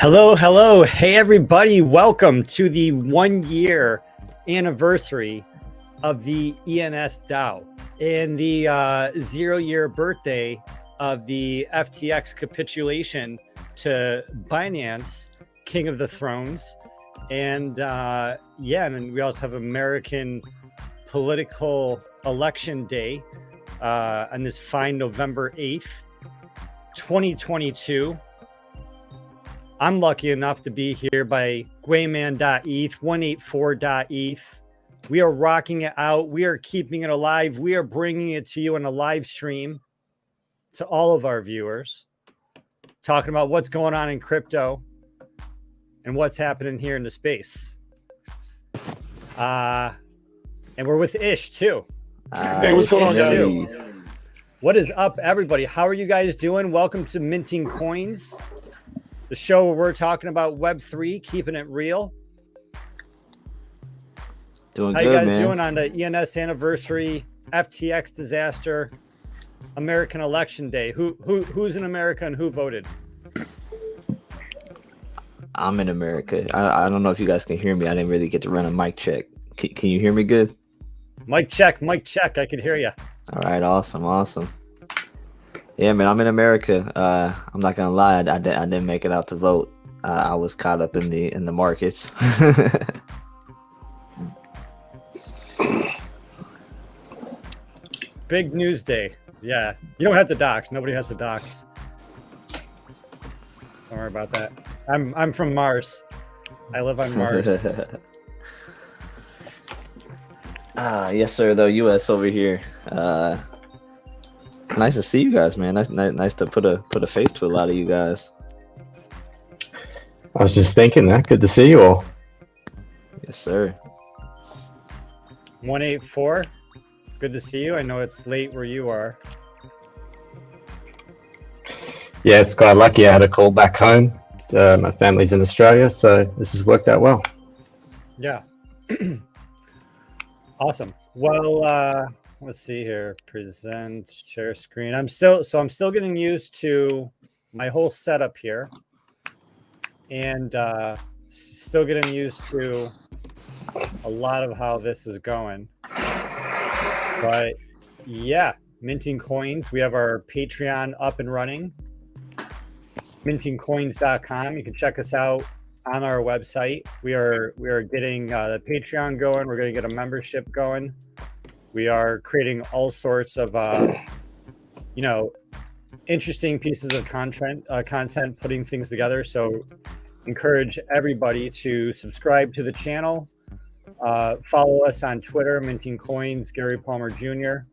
Hello. Hey, everybody. Welcome to the 1-year anniversary of the ENS DAO and the 0-year birthday of the FTX capitulation to Binance, King of the Thrones. And and we also have American political election day on this fine November 8th, 2022. I'm lucky enough to be here by Gwayman.eth, 184.eth. We are rocking it out. We are keeping it alive. We are bringing it to you in a live stream to all of our viewers, talking about what's going on in crypto and what's happening here in the space. And we're with Ish too. Hey, what's going on, guys? What is up, everybody? How are you guys doing? Welcome to Minting Coins, the show where we're talking about Web3, keeping it real. Doing How good, you guys man. doing on the ENS anniversary, FTX disaster, American election day? Who's in America and who voted? I'm in America. I don't know if you guys can hear me. I didn't really get to run a mic check. Can you hear me good? Mic check. I can hear you. All right, awesome. Yeah, man, I'm in America. I'm not gonna lie, I didn't make it out to vote. I was caught up in the markets. Big news day. Yeah, you don't have to dox. Nobody has to dox. Don't worry about that. I'm from Mars. I live on Mars. Yes, sir. Though U.S. over here. Nice to see you guys, man. Nice to put a face to a lot of you guys. I was just thinking that. Good to see you all. Yes, sir. 184. Good to see you. I know it's late where you are. Yeah, it's quite lucky. I had a call back home. My family's in Australia, so this has worked out well. Yeah. Awesome. Well, let's see here. Present, share screen. I'm still getting used to my whole setup here, and still getting used to a lot of how this is going. But yeah, Minting Coins. We have our Patreon up and running. mintingcoins.com. You can check us out on our website. We are getting the Patreon going. We're going to get a membership going. We are creating all sorts of interesting pieces of content, putting things together. So encourage everybody to subscribe to the channel. Follow us on Twitter, Minting Coins, Gary Palmer Jr.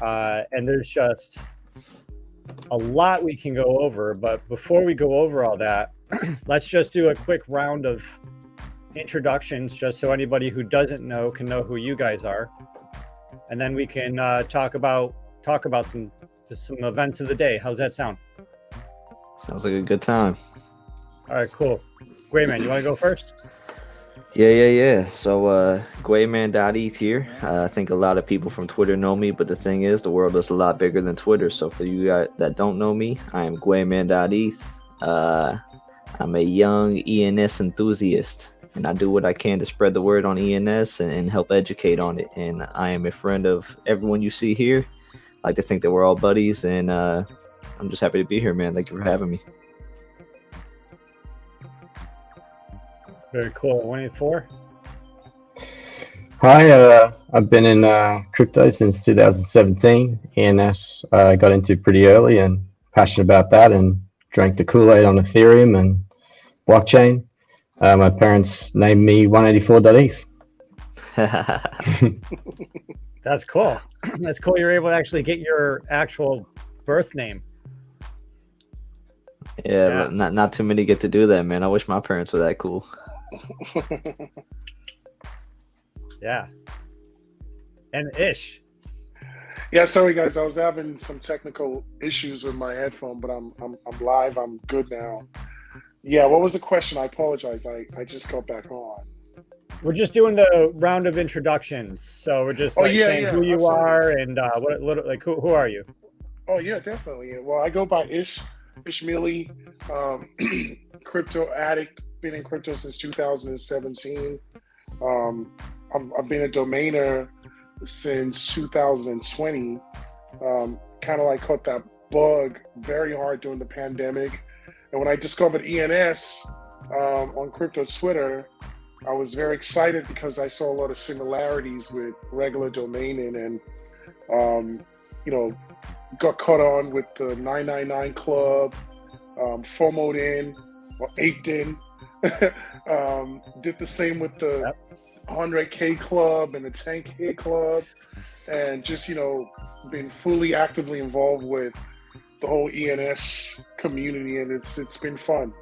And there's just a lot we can go over, but before we go over all that, let's just do a quick round of introductions, just so anybody who doesn't know can know who you guys are, and then we can talk about some events of the day. How's that sound? Sounds like a good time. All right, cool. Gwayman, you want to go first? Yeah. So, Gwayman.eth here. I think a lot of people from Twitter know me, but the thing is, the world is a lot bigger than Twitter. So for you guys that don't know me, I am Gwayman.eth. I'm a young ENS enthusiast, and I do what I can to spread the word on ENS and help educate on it. And I am a friend of everyone you see here. I like to think that we're all buddies, and I'm just happy to be here, man. Thank you for having me. Very cool. 184. Hi, I've been in crypto since 2017. ENS got into pretty early and passionate about that, and drank the Kool-Aid on Ethereum and blockchain. My parents named me 184.eth. That's cool. That's cool. You're able to actually get your actual birth name. Yeah, not too many get to do that, man. I wish my parents were that cool. Yeah. And Ish. Yeah, sorry guys, I was having some technical issues with my headphone, but I'm live. I'm good now. Yeah, what was the question? I apologize. I just got back on. We're just doing the round of introductions, so we're just saying who you are and who are you? Oh yeah, definitely. Well, I go by Ishmaeli, crypto addict. Been in crypto since 2017. I've been a domainer since 2020. Kind of like caught that bug very hard during the pandemic, and when I discovered ENS on crypto Twitter, I was very excited because I saw a lot of similarities with regular domaining, and got caught on with the 999 Club, FOMO'd in or aped in. Did the same with the 100K Club and the 10K Club, and just been fully actively involved with the whole ENS community, and it's been fun.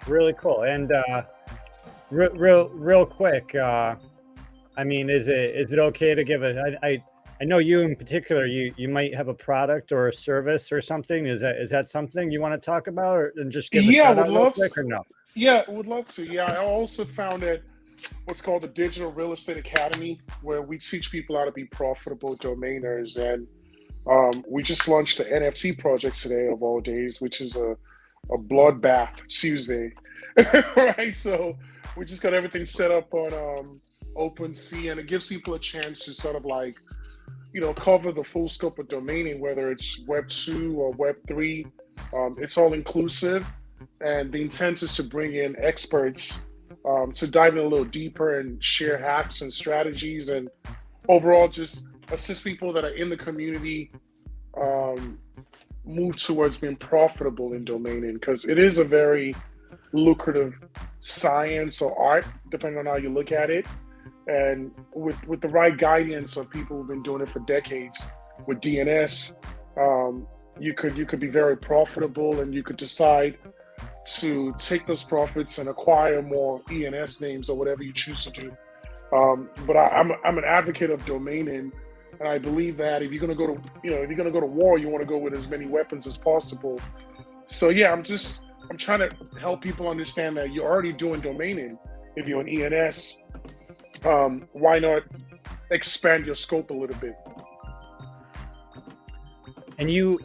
Really cool. And real quick, I mean, is it okay to give I know you in particular, you might have a product or a service or something. Is that something you want to talk about, or and just give a shout out real quick, or no? Yeah, would love to. Yeah, I also founded what's called the Digital Real Estate Academy, where we teach people how to be profitable domainers. And we just launched the NFT project today, of all days, which is a bloodbath Tuesday. Right? So we just got everything set up on OpenSea, and it gives people a chance to sort of cover the full scope of domaining, whether it's Web 2 or Web 3. It's all inclusive. And the intent is to bring in experts to dive in a little deeper and share hacks and strategies, and overall just assist people that are in the community move towards being profitable in domaining, because it is a very lucrative science or art, depending on how you look at it. And with the right guidance of people who've been doing it for decades with DNS, you could be very profitable, and you could decide to take those profits and acquire more ENS names or whatever you choose to do. But I'm an advocate of domaining, and I believe that if you're gonna go to war, you want to go with as many weapons as possible. So yeah, I'm trying to help people understand that you're already doing domaining. If you're an ENS, why not expand your scope a little bit? And you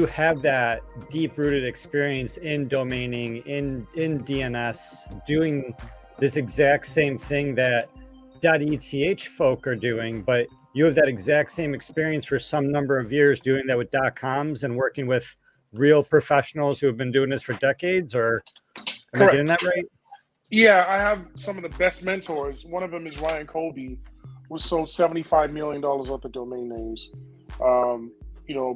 have that deep-rooted experience in domaining, in DNS, doing this exact same thing that .eth folk are doing, but you have that exact same experience for some number of years doing that with .coms and working with real professionals who have been doing this for decades, or am I getting that right? Yeah, I have some of the best mentors. One of them is Ryan Colby, who sold $75 million worth of domain names.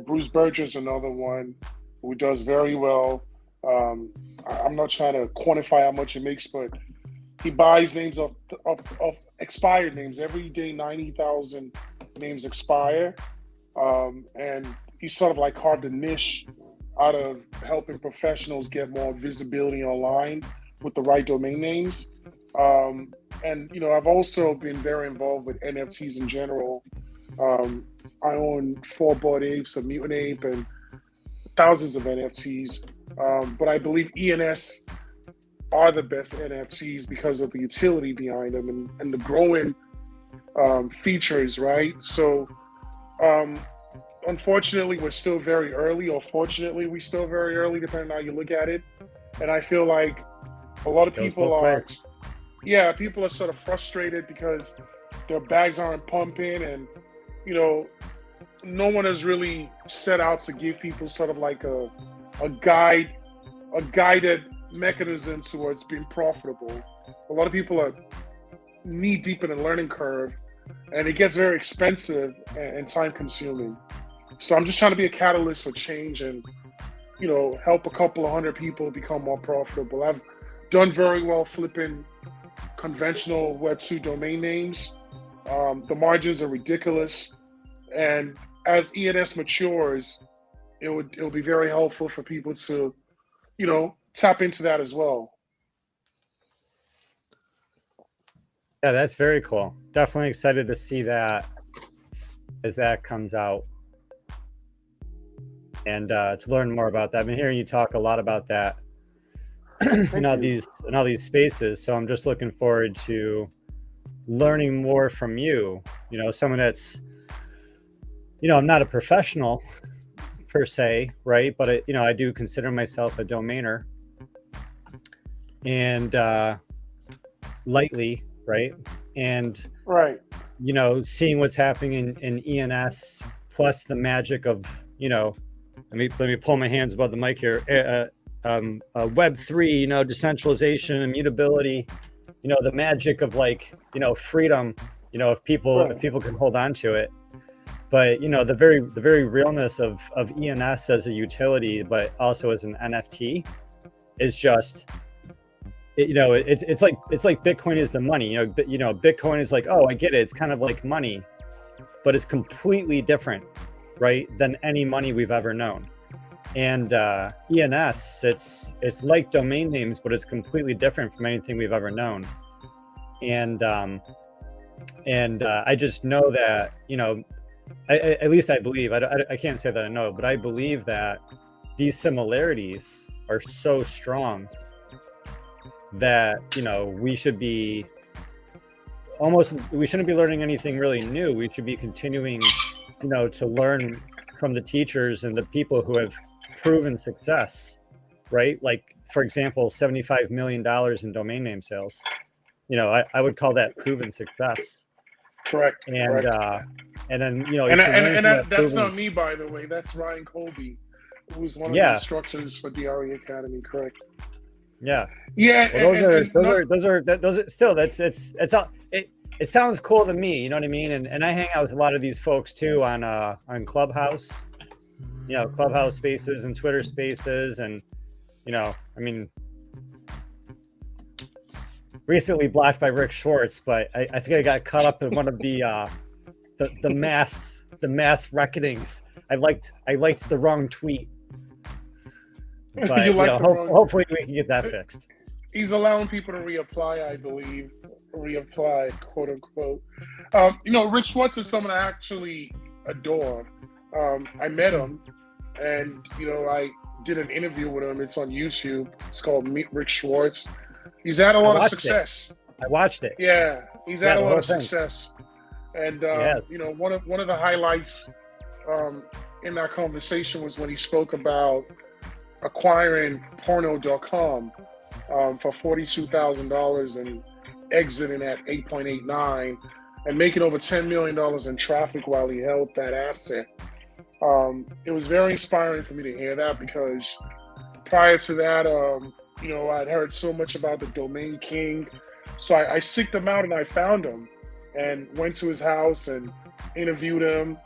Bruce Berger's another one who does very well. I'm not trying to quantify how much it makes, but he buys names of expired names. Every day, 90,000 names expire. And he sort of carved a niche out of helping professionals get more visibility online with the right domain names. And I've also been very involved with NFTs in general. I own 4 Bored Apes, a Mutant Ape, and thousands of NFTs. But I believe ENS are the best NFTs because of the utility behind them and the growing features, right? So unfortunately, we're still very early, or fortunately, we're still very early, depending on how you look at it. And I feel like a lot of people are sort of frustrated because their bags aren't pumping, and no one has really set out to give people sort of a guided mechanism towards being profitable. A lot of people are knee deep in a learning curve, and it gets very expensive and time consuming. So I'm just trying to be a catalyst for change and help a couple of hundred people become more profitable. I've done very well flipping conventional Web2 domain names. The margins are ridiculous, and as ENS matures, it'll be very helpful for people to, tap into that as well. Yeah, that's very cool. Definitely excited to see that as that comes out, and to learn more about that. I've been hearing you talk a lot about that in all these spaces. So I'm just looking forward to learning more from you. Someone that's, I'm not a professional per se, right? But I do consider myself a domainer, and lightly, right? And right, seeing what's happening in ENS, plus the magic of, let me pull my hands above the mic here. Web3, decentralization, immutability, the magic of freedom, if people can hold on to it. But the very realness of ENS as a utility, but also as an NFT, is just, it's like Bitcoin is the money. Bitcoin is like, oh, I get it. It's kind of like money, but it's completely different, right, than any money we've ever known. And ENS, it's like domain names, but it's completely different from anything we've ever known. And I just know that, at least I believe, I can't say that I know, but I believe that these similarities are so strong that, we shouldn't be learning anything really new. We should be continuing, to learn from the teachers and the people who have proven success, right? Like, for example, $75 million in domain name sales. I would call that proven success. Correct. And correct. And then, that's not me, by the way. That's Ryan Colby, who's one of the instructors for DRE Academy. Correct. Yeah. Yeah. Those are still, it's all, it sounds cool to me. You know what I mean? And I hang out with a lot of these folks too on Clubhouse, Clubhouse spaces and Twitter spaces. And, recently blocked by Rick Schwartz, but I think I got caught up in one of the mass reckonings. I liked the wrong tweet, but hopefully we can get that fixed. He's allowing people to reapply, I believe, quote unquote. Rick Schwartz is someone I actually adore. I met him, and I did an interview with him. It's on YouTube. It's called Meet Rick Schwartz. He's had a lot of success. I watched it. Yeah, he's had a lot of success. And one of the highlights in that conversation was when he spoke about acquiring porno.com for $42,000 and exiting at 8.89 and making over $10 million in traffic while he held that asset. It was very inspiring for me to hear that, because prior to that, I'd heard so much about the Domain King. So I seeked him out and I found him and went to his house and interviewed him.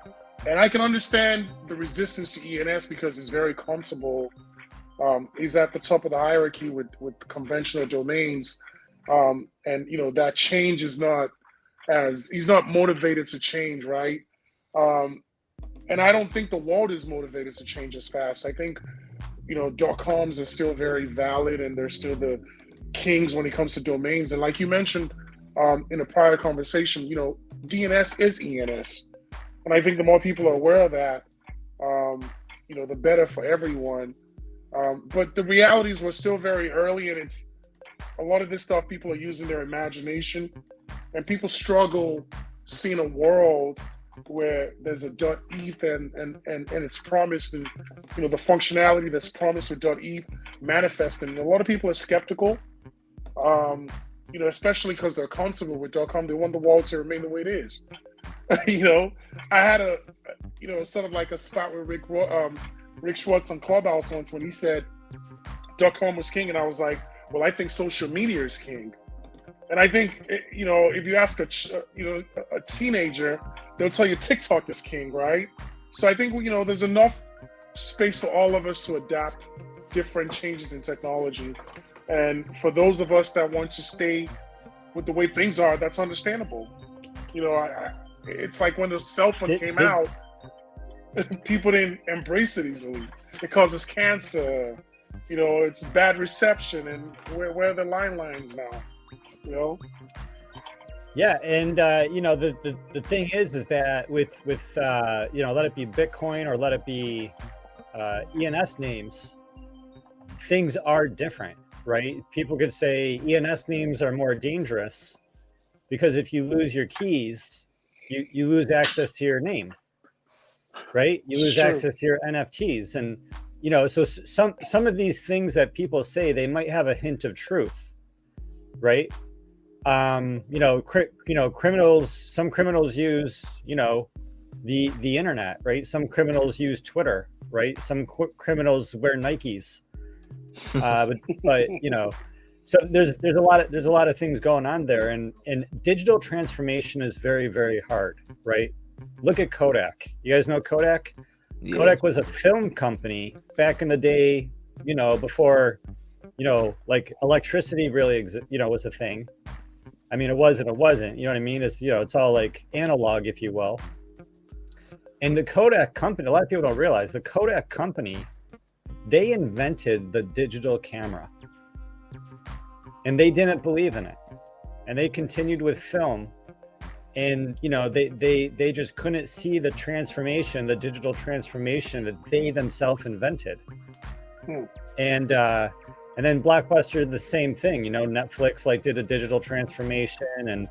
And I can understand the resistance to ENS because it's very comfortable. He's at the top of the hierarchy with conventional domains. And, that change is he's not motivated to change, right? And I don't think the world is motivated to change as fast. I think, .coms are still very valid and they're still the kings when it comes to domains. And like you mentioned in a prior conversation, DNS is ENS. And I think the more people are aware of that, the better for everyone. But the reality is we're still very early, and it's a lot of this stuff people are using their imagination, and people struggle seeing a world where there's a .eth and it's promised, and the functionality that's promised with .eth manifesting. A lot of people are skeptical, especially because they're comfortable with .com. They want the world to remain the way it is. I had a sort of like a spot with Rick Schwartz on Clubhouse once when he said .com was king, and I was like, well, I think social media is king. And I think, if you ask a teenager, they'll tell you TikTok is king, right? So I think, there's enough space for all of us to adapt different changes in technology. And for those of us that want to stay with the way things are, that's understandable. You know, it's like when the cell phone came out, people didn't embrace it easily. It causes cancer. You know, it's bad reception, and where are the lines now? You know. Yeah, and you know, the thing is that with you know, let it be Bitcoin or let it be ENS names, things are different, right? People could say ENS names are more dangerous because if you lose your keys, you lose access to your name, right? You lose access to your NFTs, and you know, so some of these things that people say, they might have a hint of truth, right? You know, criminals, some criminals use, you know, the internet, right? Some criminals use Twitter, right? Some criminals wear Nikes, but you know, so there's a lot of things going on there, and digital transformation is very, very hard, right? Look at Kodak. You guys know Kodak? Yeah. Kodak was a film company back in the day, you know, before, you know, like electricity really was a thing. I mean, it was and it wasn't, you know what I mean? It's, you know, it's all like analog, if you will. And the Kodak company, a lot of people don't realize, the Kodak company, they invented the digital camera. And they didn't believe in it. And they continued with film. And, you know, they just couldn't see the transformation, the digital transformation that they themselves invented. And then Blockbuster, the same thing, you know, Netflix like did a digital transformation, and,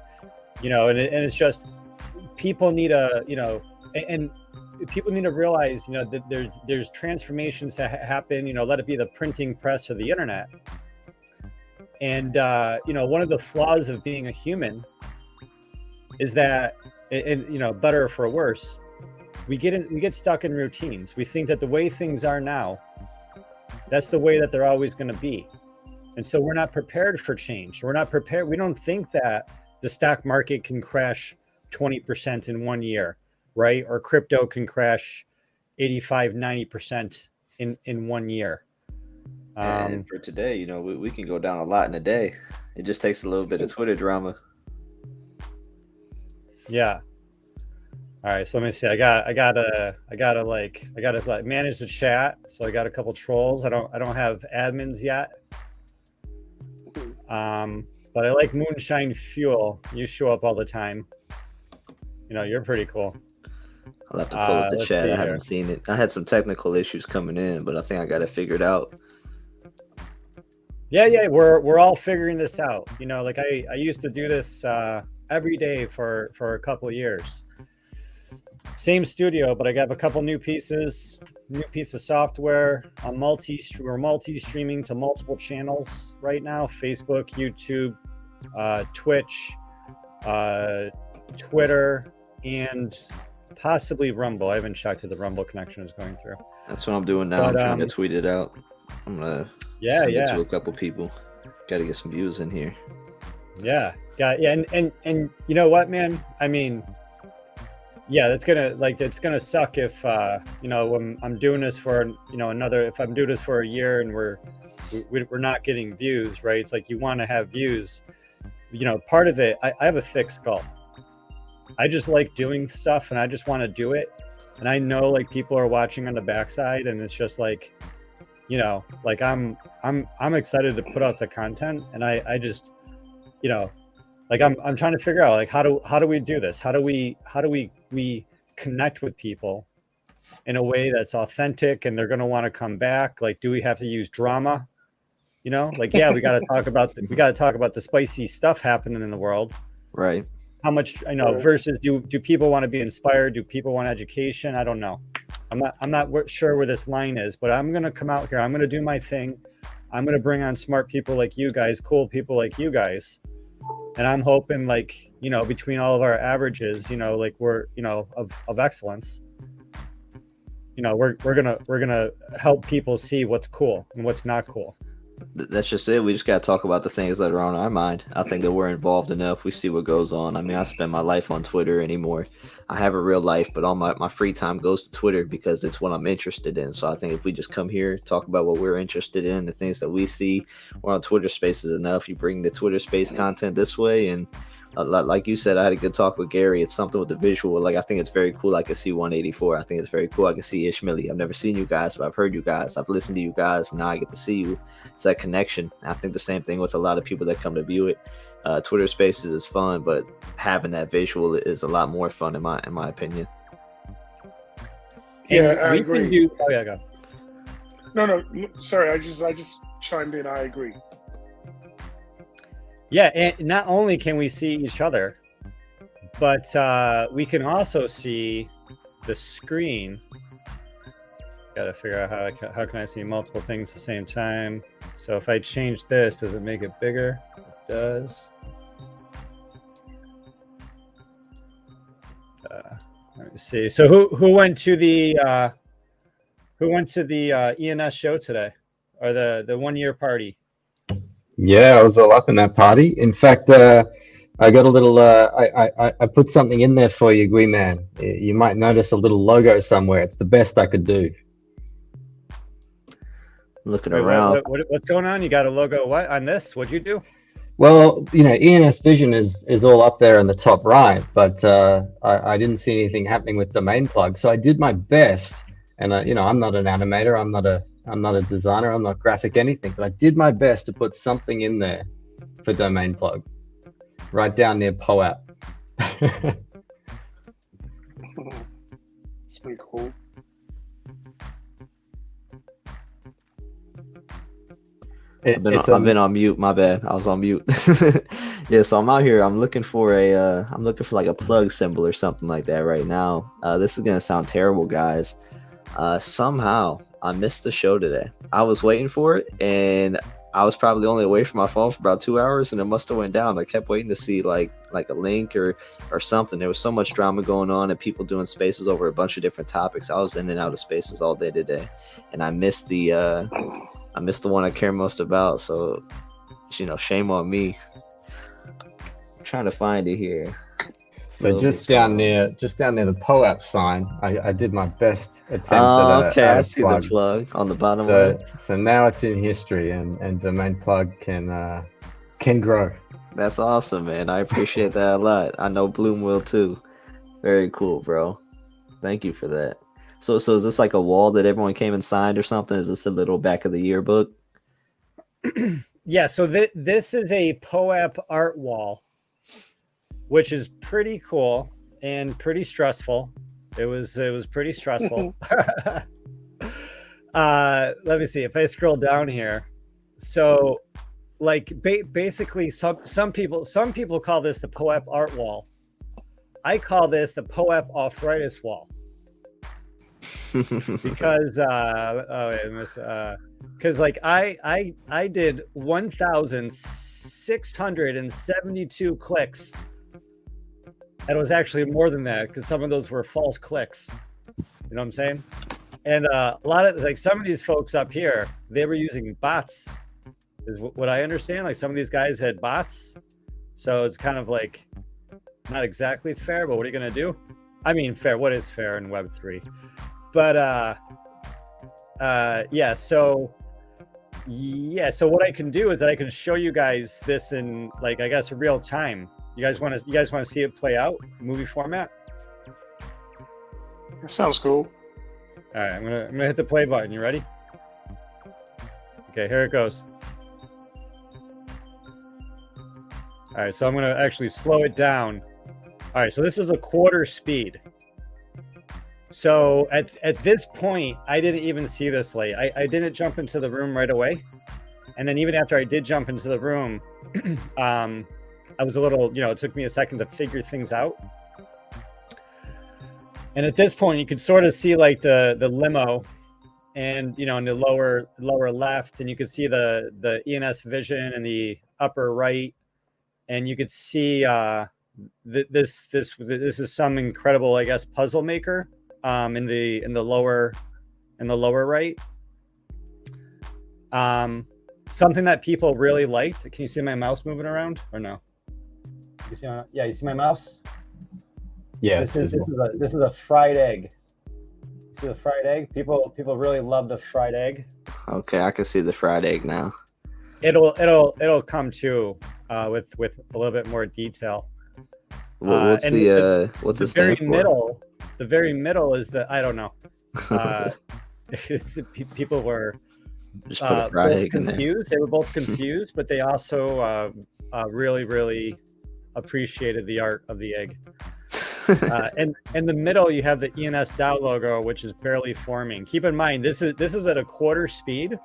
you know, and it's just, people need you know, and people need to realize, you know, that there's transformations that happen, you know, let it be the printing press or the internet. And, you know, one of the flaws of being a human is that, and you know, better or for worse, we get stuck in routines. We think that the way things are now, that's the way that they're always going to be. And so we're not prepared for change. We're not prepared. We don't think that the stock market can crash 20% in 1 year, right? Or crypto can crash 85, 90% in 1 year. And for today, you know, we can go down a lot in a day. It just takes a little bit of Twitter drama. Yeah. All right. So let me see. I gotta like manage the chat. So I got a couple trolls. I don't have admins yet. But I like Moonshine Fuel. You show up all the time. You know, you're pretty cool. I'll have to pull up the chat. I haven't seen it. I had some technical issues coming in, but I think I got it figured out. Yeah, we're all figuring this out. You know, like I used to do this every day for a couple of years. Same studio, but I got a couple new piece of software. We're multi-streaming to multiple channels right now: Facebook, YouTube, Twitch, Twitter, and possibly Rumble. I haven't checked if the Rumble connection is going through. That's what I'm doing now. I'm trying to tweet it out. I'm gonna send it to a couple people. Got to get some views in here. Yeah, and you know what, man? I mean, yeah, it's gonna suck if you know, when I'm doing this for, you know, if I'm doing this for a year and we're not getting views, right? It's like you want to have views. You know, part of it, I have a thick skull. I just like doing stuff and I just want to do it. And I know like people are watching on the backside, and it's just like, you know, like I'm excited to put out the content, and I just, you know, like I'm trying to figure out like how do we do this? How do we connect with people in a way that's authentic and they're going to want to come back? Like, do we have to use drama? You know, like, yeah, we got to talk about the spicy stuff happening in the world. Right. How much, I know, versus do people want to be inspired? Do people want education? I don't know. I'm not sure where this line is, but I'm going to come out here. I'm going to do my thing. I'm going to bring on smart people like you guys, cool people like you guys. And I'm hoping, like, you know, between all of our averages, you know, like we're, you know, of excellence, you know, we're going to help people see what's cool and what's not cool. That's just it. We just got to talk about the things that are on our mind. I think that we're involved enough. We see what goes on. I mean, I spend my life on Twitter anymore. I have a real life, but all my free time goes to Twitter because it's what I'm interested in. So I think if we just come here, talk about what we're interested in, the things that we see, we're on Twitter Spaces enough. You bring the Twitter Space content this way, and like you said, I had a good talk with Gary. It's something with the visual. Like, I think it's very cool. I can see 184. I think it's very cool. I can see Ishmaeli. I've never seen you guys, but I've heard you guys. I've listened to you guys. Now I get to see you. It's that connection. I think the same thing with a lot of people that come to view it. Twitter Spaces is fun, but having that visual is a lot more fun in my opinion. Yeah, I agree. Oh yeah, go. No, sorry. I just chimed in. I agree. Yeah, and not only can we see each other, but we can also see the screen. Got to figure out how can I see multiple things at the same time. So if I change this, does it make it bigger? It does. Let me see. So who went to the ENS show today, or the 1 year party? Yeah, I was all up in that party. In fact, I got a little. I put something in there for you, Gui Man. You might notice a little logo somewhere. It's the best I could do. Looking around. What's going on? You got a logo? What on this? What'd you do? Well, ENS Vision is all up there in the top right, but I didn't see anything happening with domain plug. So I did my best, and I'm not an animator. I'm not a designer. I'm not graphic anything, but I did my best to put something in there for domain plug, right down near POAP. It's pretty cool. I've been on mute. My bad. I was on mute. Yeah, so I'm out here. I'm looking for like a plug symbol or something like that right now. This is gonna sound terrible, guys. Somehow I missed the show today. I was waiting for it, and I was probably only away from my phone for about 2 hours, and it must have went down. I kept waiting to see like a link or something. There was so much drama going on and people doing spaces over a bunch of different topics. I was in and out of spaces all day today, and I missed the one I care most about. So, shame on me. I'm trying to find it here. So just down near the POAP sign, I did my best attempt at okay, I see the plug on the bottom. So now it's in history, and domain plug can grow. That's awesome, man. I appreciate that a lot. I know Bloom will too. Very cool, bro. Thank you for that. So is this like a wall that everyone came and signed or something? Is this a little back of the yearbook? Yeah, so this is a POAP art wall, which is pretty cool and pretty stressful. It was pretty stressful. Let me see if I scroll down here. So like basically some people call this the POAP art wall. I call this the POAP arthritis wall. Because like I did 1,672 clicks. And it was actually more than that because some of those were false clicks. You know what I'm saying? And a lot of like some of these folks up here, they were using bots, is what I understand. Like some of these guys had bots, so it's kind of like not exactly fair. But what are you gonna do? I mean, fair. What is fair in Web3? But yeah. So what I can do is that I can show you guys this in like I guess real time. You guys want to see it play out, movie format? That sounds cool. All right, I'm gonna hit the play button. You ready? Okay, here it goes. All right, so I'm gonna actually slow it down. All right, so this is a quarter speed. So at this point, I didn't even see this late. I didn't jump into the room right away, and then even after I did jump into the room, I was a little, it took me a second to figure things out. And at this point, you could sort of see like the limo, and in the lower left, and you could see the ENS Vision in the upper right, and you could see this is some incredible, I guess, puzzle maker in the lower right. something that people really liked. Can you see my mouse moving around or no? You see yeah, you see my mouse? Yeah, this is a fried egg. You see the fried egg? People really love the fried egg. Okay, I can see the fried egg now. It'll come too with a little bit more detail. What's the very for? middle? The very middle is I don't know. People were just put a fried egg confused. In there. They were both confused, but they also really appreciated the art of the egg. And in the middle, you have the ENS DAO logo, which is barely forming. Keep in mind, this is at a quarter speed,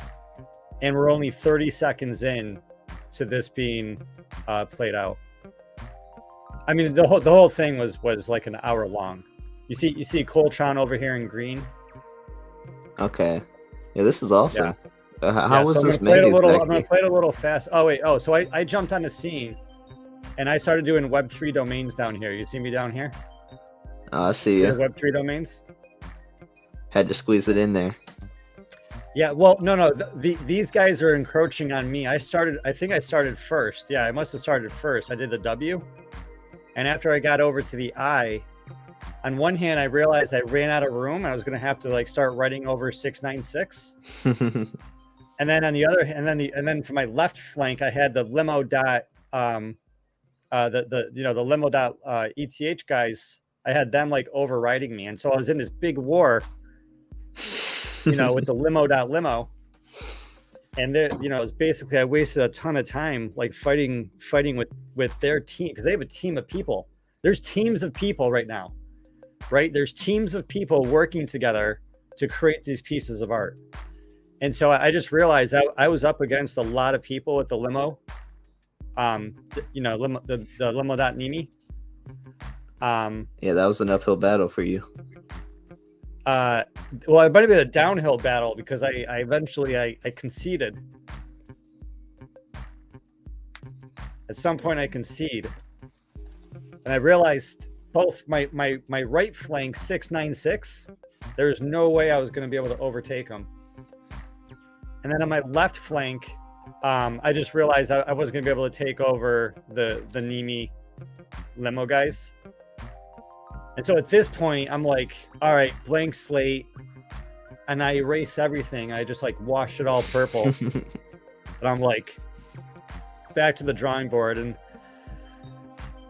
and we're only 30 seconds in to this being played out. I mean, the whole thing was like an hour long. You see Coltron over here in green. Okay, yeah, this is awesome. Yeah. How was this made exactly? I'm gonna play it a little fast. Oh wait, so I jumped on the scene, and I started doing Web3 domains down here. You see me down here? I see you. Web3 domains. Had to squeeze it in there. Yeah, well, no, these guys are encroaching on me. I think I started first. Yeah, I must have started first. I did the W, and after I got over to the I, on one hand, I realized I ran out of room. I was going to have to like start writing over 696, and then on the other, and then for my left flank, I had the limo dot, the limo dot ETH guys. I had them like overriding me, and so I was in this big war, with the limo, and there, it's basically I wasted a ton of time like fighting with their team, because they have a team of people. There's teams of people right now, right? There's teams of people working together to create these pieces of art, and so I just realized I was up against a lot of people with the limo, the limo.nimi. Yeah, that was an uphill battle for you. Well, it might have been a downhill battle because I eventually conceded. At some point I concede, and I realized both my right flank 696, there's no way I was going to be able to overtake them, and then on my left flank, I just realized I wasn't going to be able to take over the Nimi limo guys. And so at this point, I'm like, all right, blank slate. And I erase everything. I just like wash it all purple. And I'm like, back to the drawing board. And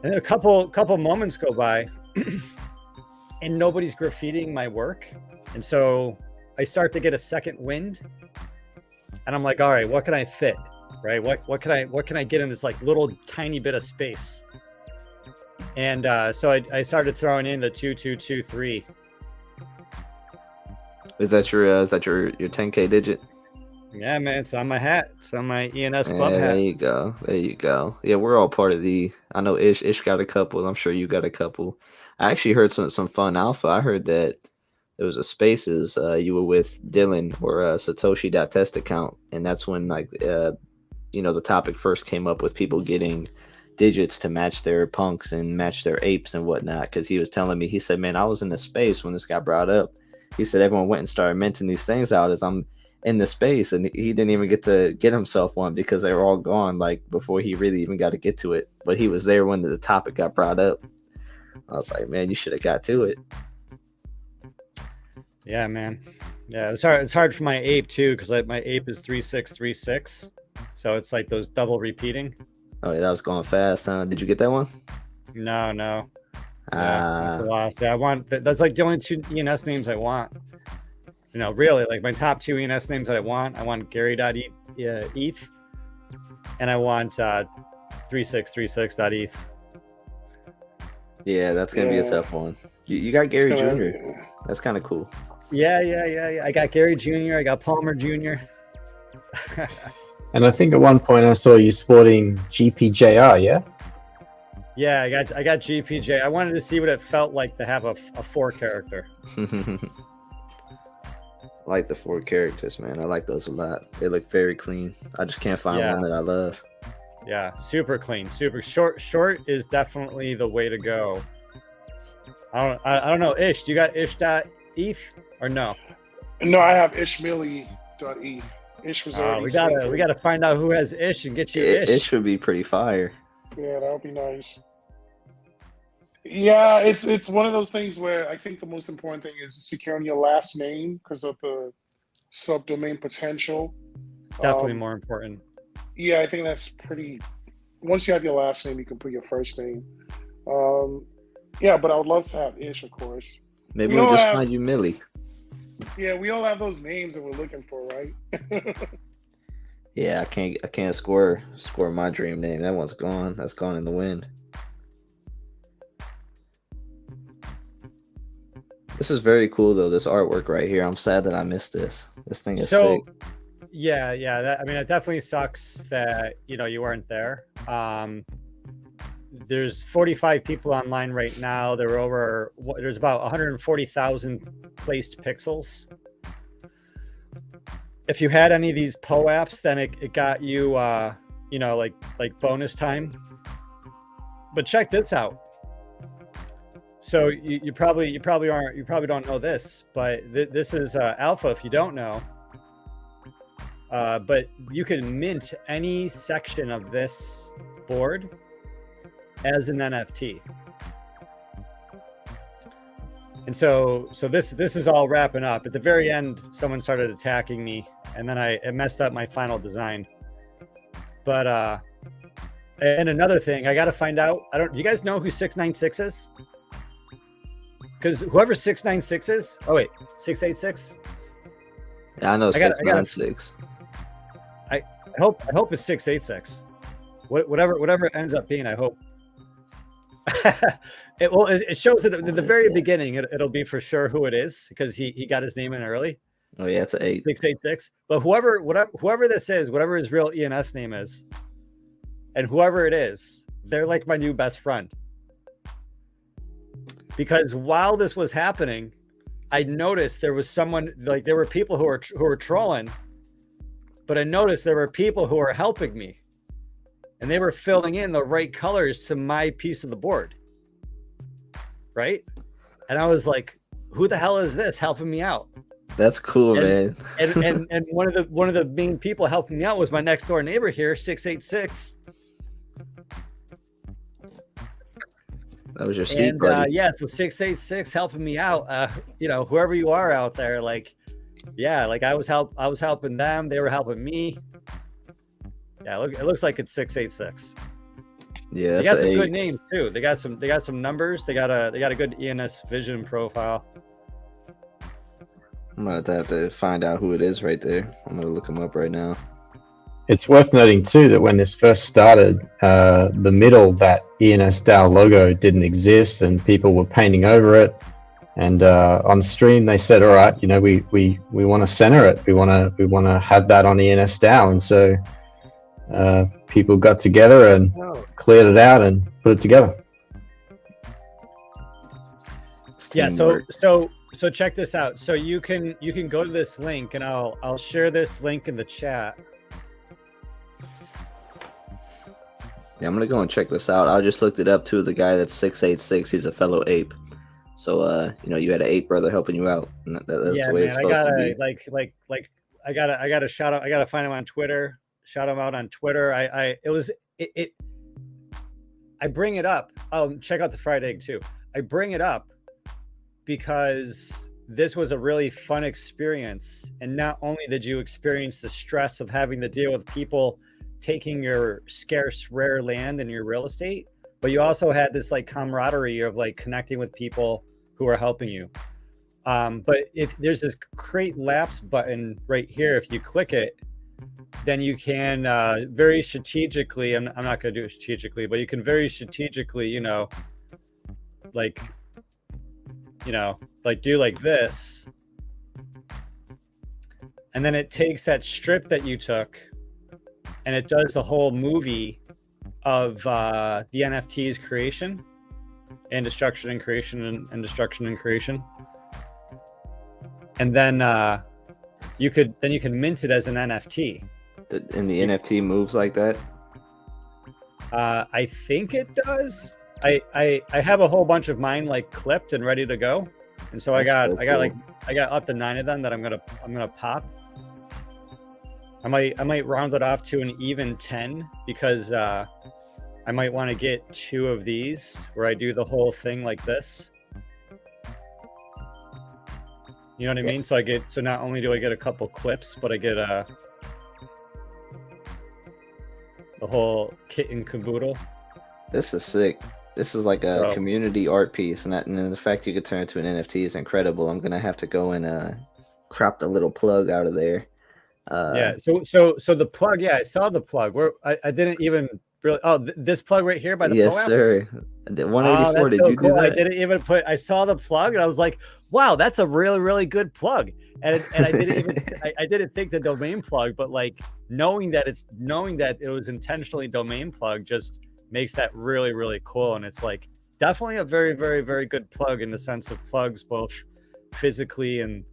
a couple moments go by and nobody's graffitiing my work. And so I start to get a second wind. And I'm like, all right, what can I fit? Right? What can I get in this like little tiny bit of space? And so I started throwing in the 2223. Is that your 10K digit? Yeah, man, it's on my hat. It's on my ENS club hat. There you go. Yeah, we're all part of the. I know Ish got a couple. I'm sure you got a couple. I actually heard some fun alpha. I heard that there was a Spaces you were with Dylan or a Satoshi.test account, and that's when the topic first came up with people getting digits to match their punks and match their apes and whatnot. Because he was telling me, he said, man, I was in the space when this got brought up. He said everyone went and started minting these things out as I'm in the space, and he didn't even get to get himself one because they were all gone like before he really even got to get to it. But he was there when the topic got brought up. I was like, man, you should have got to it. Yeah, man. Yeah, it's hard for my ape too, because my ape is 3636, so it's like those double repeating. Oh yeah, that was going fast, huh? Did you get that one? No. Yeah, I want that's like the only two ENS names I want. Really, like my top two ENS names that I want Gary.eth, and I want 3636.eth. Yeah, that's gonna be a tough one. You got Gary Jr. That's kind of cool. Yeah. I got Gary Jr. I got Palmer Jr. And I think at one point I saw you sporting GPJR, yeah? Yeah, I got GPJ. I wanted to see what it felt like to have a 4 character. I like the 4 characters, man. I like those a lot. They look very clean. I just can't find one that I love. Yeah, super clean, super short. Short is definitely the way to go. I don't know, Ish. Do you got ish.eth or no? No, I have ishmaeli.eth. Ish was already. We gotta find out who has Ish and get you Ish. Ish would be pretty fire. Yeah, that would be nice. Yeah, it's one of those things where I think the most important thing is securing your last name because of the subdomain potential. Definitely more important. Yeah, I think that's pretty. Once you have your last name, you can put your first name. Yeah, but I would love to have Ish, of course. Maybe we'll just find you Millie. Yeah, we all have those names that we're looking for, right? Yeah, I can't score my dream name. That one's gone. That's gone in the wind. This is very cool though, this artwork right here. I'm sad that I missed this. This thing is sick. Yeah. I mean, it definitely sucks that, you know, you weren't there. There's 45 people online right now. There's about 140,000 placed pixels. If you had any of these PO apps, then it got you, you know, like bonus time. But check this out. So you probably don't know this, but this is alpha if you don't know. But you can mint any section of this board as an NFT. And so this is all wrapping up. At the very end, someone started attacking me, and then it messed up my final design. But and another thing, I got to find out. You guys know who 696 is? Because whoever 696 is, 686. Yeah, I know 696. I hope it's 686. Whatever it ends up being, I hope. It shows that at the very beginning, it'll be for sure who it is because he got his name in early. Oh yeah, it's an 8. 686. But whoever this is, whatever his real ENS name is, and whoever it is, they're like my new best friend. Because while this was happening, I noticed there was someone, like there were people who were trolling, but I noticed there were people who were helping me, and they were filling in the right colors to my piece of the board, right? And I was like, "Who the hell is this helping me out?" That's cool, man. and one of the main people helping me out was my next door neighbor here, 686. That was your seat, buddy. Yeah, so 686 helping me out. You know, whoever you are out there, like, yeah, like I was helping them. They were helping me. Yeah, it looks like it's 686. Yeah, they got some good names too. They got some numbers. They got a good ENS vision profile. I'm gonna have to find out who it is right there. I'm gonna look him up right now. It's worth noting too that when this first started, the middle, that ENS DAO logo didn't exist, and people were painting over it. And on stream, they said, "All right, you know, we want to center it. We want to have that on ENS DAO." And so people got together and cleared it out and put it together. Yeah. So check this out. So you can go to this link, and I'll share this link in the chat. Yeah, I'm gonna go and check this out. I just looked it up too. The guy that's 686, he's a fellow ape. So you know, you had an ape brother helping you out. And that's the way it's supposed to be. I gotta shout out. I gotta find him on Twitter. Shout him out on Twitter. I bring it up. Oh, check out the fried egg too. I bring it up because this was a really fun experience, and not only did you experience the stress of having to deal with people taking your scarce rare land and your real estate, but you also had this like camaraderie of like connecting with people who are helping you. But if there's this create laps button right here, if you click it, then you can very strategically, I'm not going to do it strategically, but you can very strategically, you know, like do like this. And then it takes that strip that you took and it does the whole movie of the NFT's creation and destruction and creation and destruction and creation. And then you can mint it as an NFT. And the NFT moves like that? I think it does. I have a whole bunch of mine like clipped and ready to go. And so I got up to 9 of them that I'm gonna pop. I might round it off to an even 10 because I might want to get 2 of these where I do the whole thing like this. You know what I mean? So not only do I get a couple clips, but I get the whole kit and caboodle. This is sick. This is like a community art piece, and then the fact you could turn it to an NFT is incredible. I'm gonna have to go and crop the little plug out of there. Yeah. So the plug. Yeah, I saw the plug. Where I didn't even really. Oh, this plug right here by the yes, ProApp? Sir. The 184. Did you do that? I didn't even put. I saw the plug and I was like, wow, that's a really, really good plug. And I didn't even. I didn't think the domain plug, but like knowing that it was intentionally domain plug just makes that really, really cool. And it's like definitely a very, very, very good plug in the sense of plugs, both physically and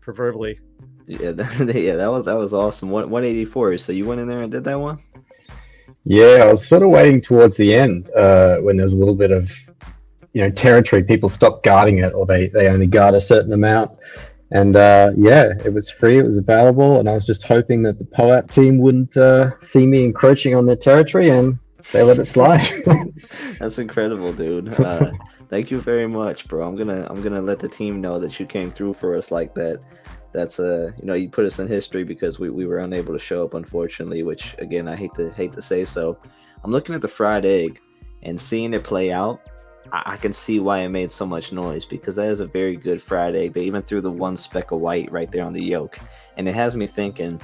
proverbially. Yeah, that was awesome. 184. So you went in there and did that one? Yeah, I was sort of waiting towards the end when there was a little bit of territory. People stopped guarding it, or they only guard a certain amount. And it was free, it was available, and I was just hoping that the ProApp team wouldn't see me encroaching on their territory, and they let it slide. That's incredible, dude. Thank you very much, bro. I'm gonna let the team know that you came through for us like that. That's you put us in history because we were unable to show up, unfortunately, which again I hate to say so. I'm looking at the fried egg and seeing it play out. I can see why it made so much noise, because that is a very good fried egg. They even threw the one speck of white right there on the yolk, and it has me thinking.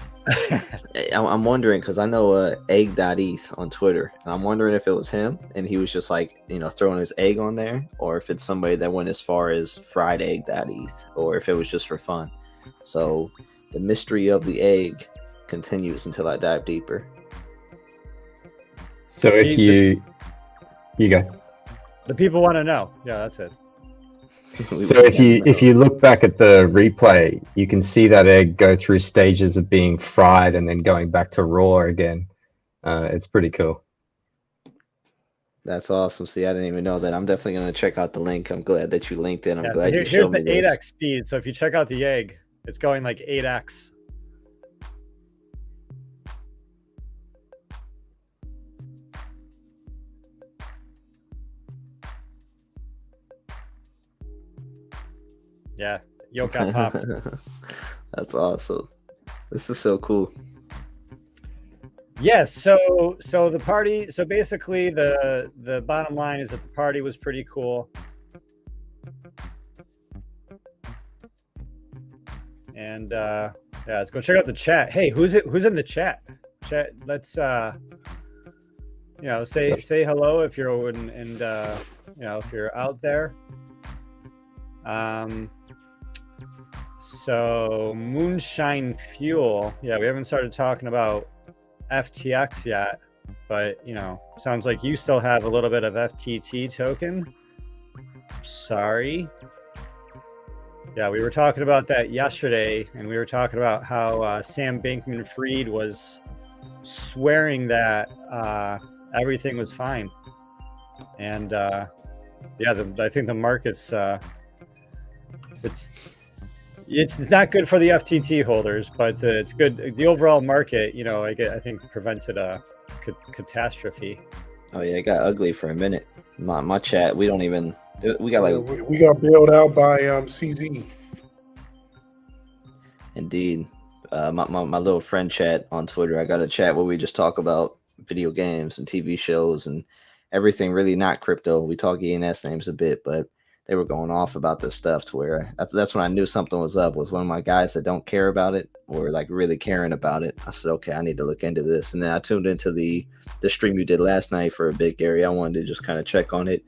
I'm wondering, because I know egg.eth on Twitter, and I'm wondering if it was him and he was just like throwing his egg on there, or if it's somebody that went as far as fried egg.eth, or if it was just for fun. So the mystery of the egg continues until I dive deeper. So if you go. The people want to know. Yeah, that's it. So if you look back at the replay, you can see that egg go through stages of being fried and then going back to raw again. It's pretty cool. That's awesome. See, I didn't even know that. I'm definitely going to check out the link. I'm glad that you linked in. I'm glad you showed me this. Here's the 8x speed. So if you check out the egg, it's going like 8x. Yeah, yolk got popped. That's awesome. This is so cool. Yeah, so the party, so basically the bottom line is that the party was pretty cool. And yeah, let's go check out the chat. Hey, who's in the chat? Chat, let's say hello if you're if you're out there. So Moonshine Fuel, yeah, we haven't started talking about FTX yet, but sounds like you still have a little bit of FTT token. Sorry. Yeah, we were talking about that yesterday, and we were talking about how Sam Bankman-Fried was swearing that everything was fine, and I think the market's it's not good for the FTT holders, but it's good. The overall market, I think prevented a catastrophe. Oh yeah, it got ugly for a minute. My chat, we got we got bailed out by CZ. Indeed, my little friend chat on Twitter. I got a chat where we just talk about video games and TV shows and everything. Really not crypto. We talk ENS names a bit, but they were going off about this stuff to where that's when I knew something was up. Was one of my guys that don't care about it or like really caring about it. I said, okay, I need to look into this. And then I tuned into the stream you did last night for a bit, Gary. I wanted to just kind of check on it.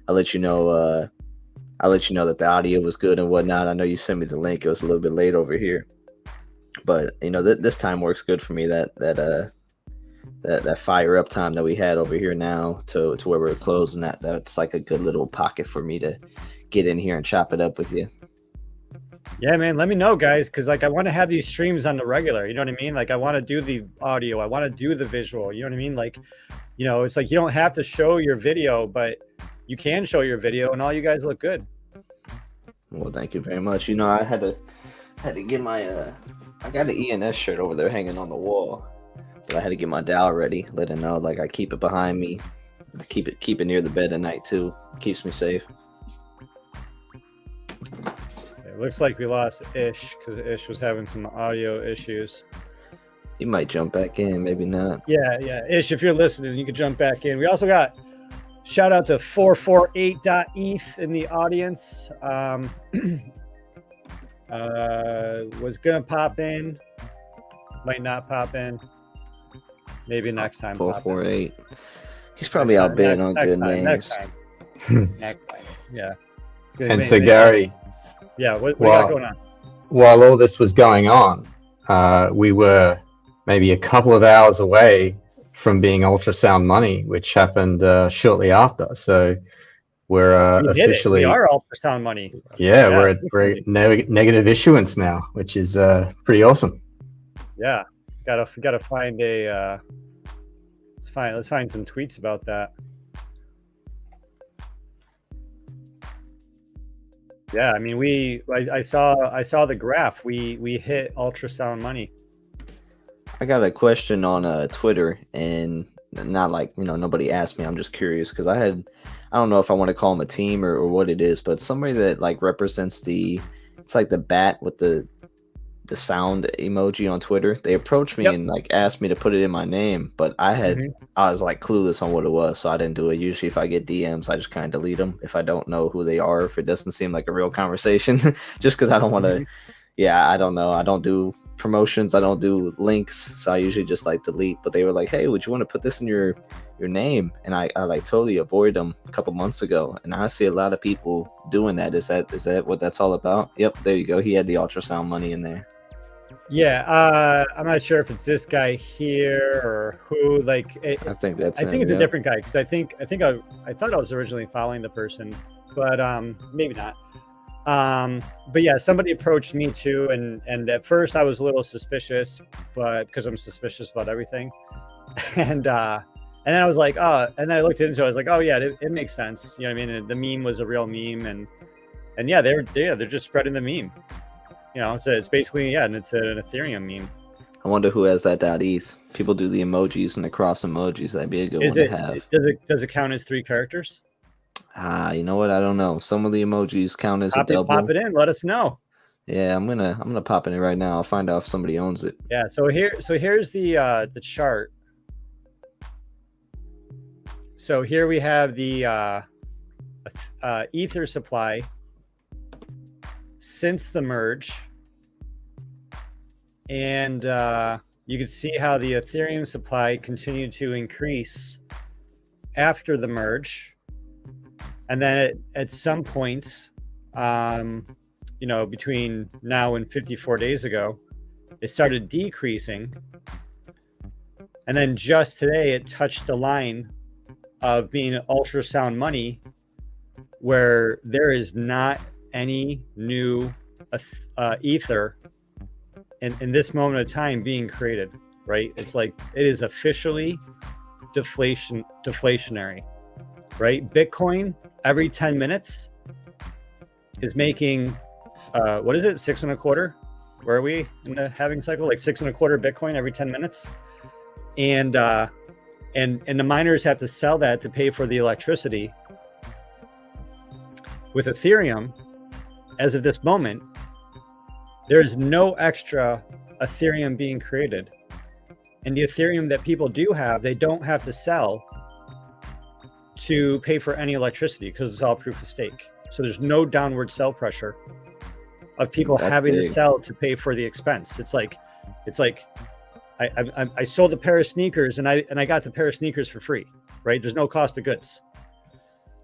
I'll let you know that the audio was good and whatnot. I know you sent me the link. It was a little bit late over here, but this time works good for me. That fire up time that we had over here now to where we're closing that's like a good little pocket for me to get in here and chop it up with you. Yeah, man, let me know, guys, because I want to have these streams on the regular. You know what I mean? Like, I want to do the audio, I want to do the visual. You know what I mean? Like, it's like you don't have to show your video, but you can show your video, and all you guys look good. Well, thank you very much. I had to get my I got an ENS shirt over there hanging on the wall, but I had to get my DAO ready. Let it know, like I keep it behind me. I keep it near the bed at night too. Keeps me safe. It looks like we lost Ish because Ish was having some audio issues. He might jump back in, maybe not. Yeah. Ish, if you're listening, you can jump back in. We also got shout out to 448.eth in the audience. Was gonna pop in, might not pop in. Maybe next time. 448. He's probably out bidding on good names. Next time. Yeah. And so Gary, yeah, what you got going on? While all this was going on, we were maybe a couple of hours away from being ultrasound money, which happened shortly after. So we're officially we are ultrasound money. Yeah, we're at negative issuance now, which is pretty awesome. Yeah, gotta find a. Let's find some tweets about that. Yeah, I mean, I saw the graph. We hit ultrasound money. I got a question on Twitter, and not like, nobody asked me. I'm just curious because I don't know if I want to call them a team or what it is, but somebody that like represents it's like the bat with the sound emoji on Twitter. They approached me and like asked me to put it in my name, but I was like clueless on what it was, so I didn't do it. Usually if I get DMs, I just kind of delete them if I don't know who they are, if it doesn't seem like a real conversation, just because I don't want to. Yeah, I don't know. I don't do promotions. I don't do links, so I usually just like delete. But they were like, "Hey, would you want to put this in your name?" And I like totally avoided them a couple months ago, and I see a lot of people doing that. Is that what that's all about? Yep, there you go. He had the ultrasound money in there. Yeah, I'm not sure if it's this guy here or who. Like, I think it's a different guy because I thought I was originally following the person, but maybe not. But yeah, somebody approached me too, and at first I was a little suspicious, but because I'm suspicious about everything, and then I was like, oh, and then I looked into it, I was like, oh yeah, it makes sense. You know what I mean? And the meme was a real meme, and yeah, they're just spreading the meme. It's basically, and it's an Ethereum meme. I wonder who has that .eth. People do the emojis and the cross emojis. That'd be a good one to have. Does it count as 3 characters? You know what? I don't know. Some of the emojis count as a double. Pop it in. Let us know. Yeah, I'm gonna pop in it right now. I'll find out if somebody owns it. Yeah. So here's the chart. So here we have the Ether supply since the merge, and you can see how the Ethereum supply continued to increase after the merge, and then at some points, between now and 54 days ago, it started decreasing, and then just today it touched the line of being ultrasound money, where there is not any new ether in this moment of time being created, right? It's like it is officially deflationary, right? Bitcoin every 10 minutes is making what is it, 6.25? Where are we in the halving cycle? Like 6.25 Bitcoin every 10 minutes, and the miners have to sell that to pay for the electricity. With Ethereum, as of this moment, there is no extra Ethereum being created. And the Ethereum that people do have, they don't have to sell to pay for any electricity because it's all proof of stake. So there's no downward sell pressure of people having to sell to pay for the expense. It's like I sold a pair of sneakers and I got the pair of sneakers for free, right? There's no cost of goods.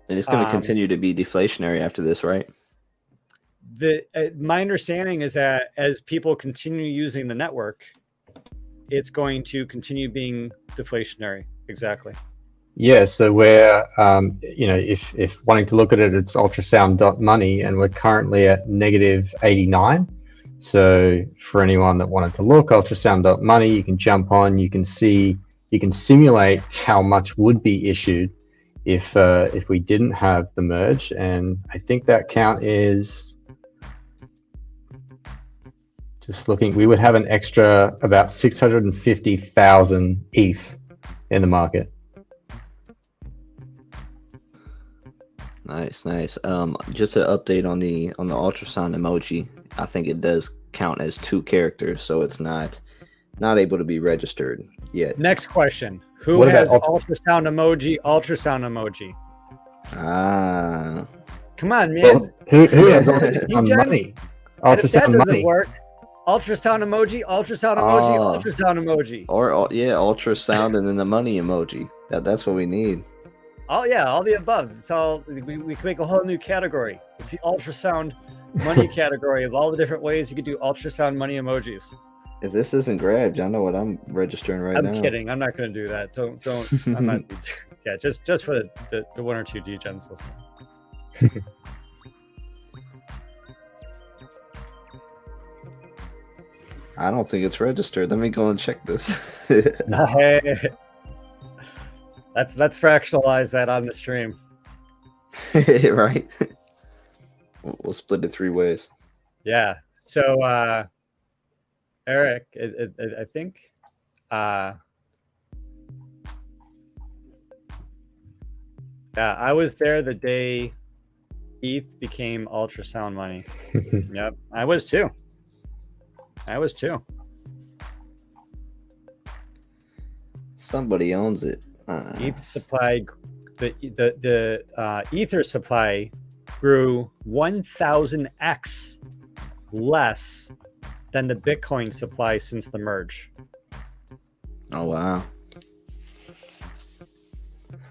And it's going to continue to be deflationary after this, right? My understanding is that as people continue using the network, it's going to continue being deflationary. Exactly. Yeah. So we're, if wanting to look at it, it's ultrasound.money, and we're currently at negative 89. So for anyone that wanted to look, ultrasound.money, you can jump on, you can simulate how much would be issued if we didn't have the merge. And I think that count is just looking, we would have an extra about 650,000 ETH in the market. Nice. Just an update on the ultrasound emoji. I think it does count as 2 characters, so it's not able to be registered yet. Next question: Who What has about ultrasound emoji? Ultrasound emoji. Ah, Come on, man. Well, who has ultrasound money? And if that Ultrasound doesn't money. work, ultrasound emoji, ultrasound emoji, ultrasound emoji. Or yeah, ultrasound and then the money emoji. That's what we need. Oh yeah, all the above. It's all we can make a whole new category. It's the ultrasound money category of all the different ways you could do ultrasound money emojis. If this isn't grabbed, I know what I'm registering now. I'm kidding. I'm not going to do that. Don't. I'm not. Yeah, just for the 1 or 2 degens. I don't think it's registered. Let me go and check this. Hey, let's fractionalize that on the stream. Right. We'll split it 3 ways. Yeah. So, Eric, I think. Yeah, I was there the day ETH became ultrasound money. Yep, I was too. Somebody owns it. ETH supply, the Ether supply grew 1,000x less than the Bitcoin supply since the merge. Oh wow.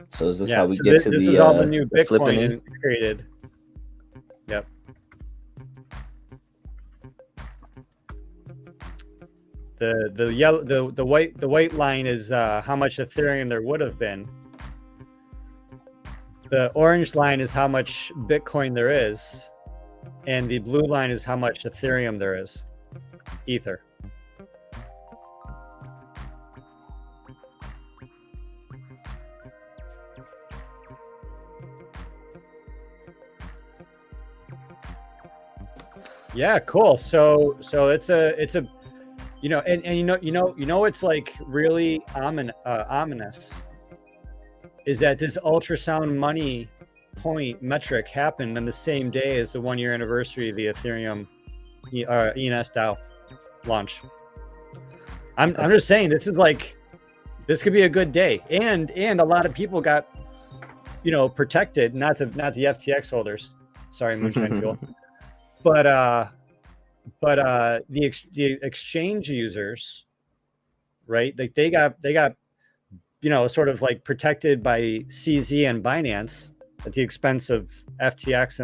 So is this Yeah, how we so get to this the is all the new the flipping Bitcoin in? created. Yep. The yellow the white line is how much Ethereum there would have been. The orange line is how much Bitcoin there is, and the blue line is how much Ethereum there is. Ether. Yeah, cool. So it's a you know, and you know it's like really ominous is that this ultrasound money point metric happened on the same day as the 1-year anniversary of the Ethereum ENS DAO launch. I'm just saying this could be a good day, and a lot of people got protected, not the FTX holders. Sorry, Moonshine Fuel. But the exchange users, right? Like they got sort of like protected by CZ and Binance at the expense of FTX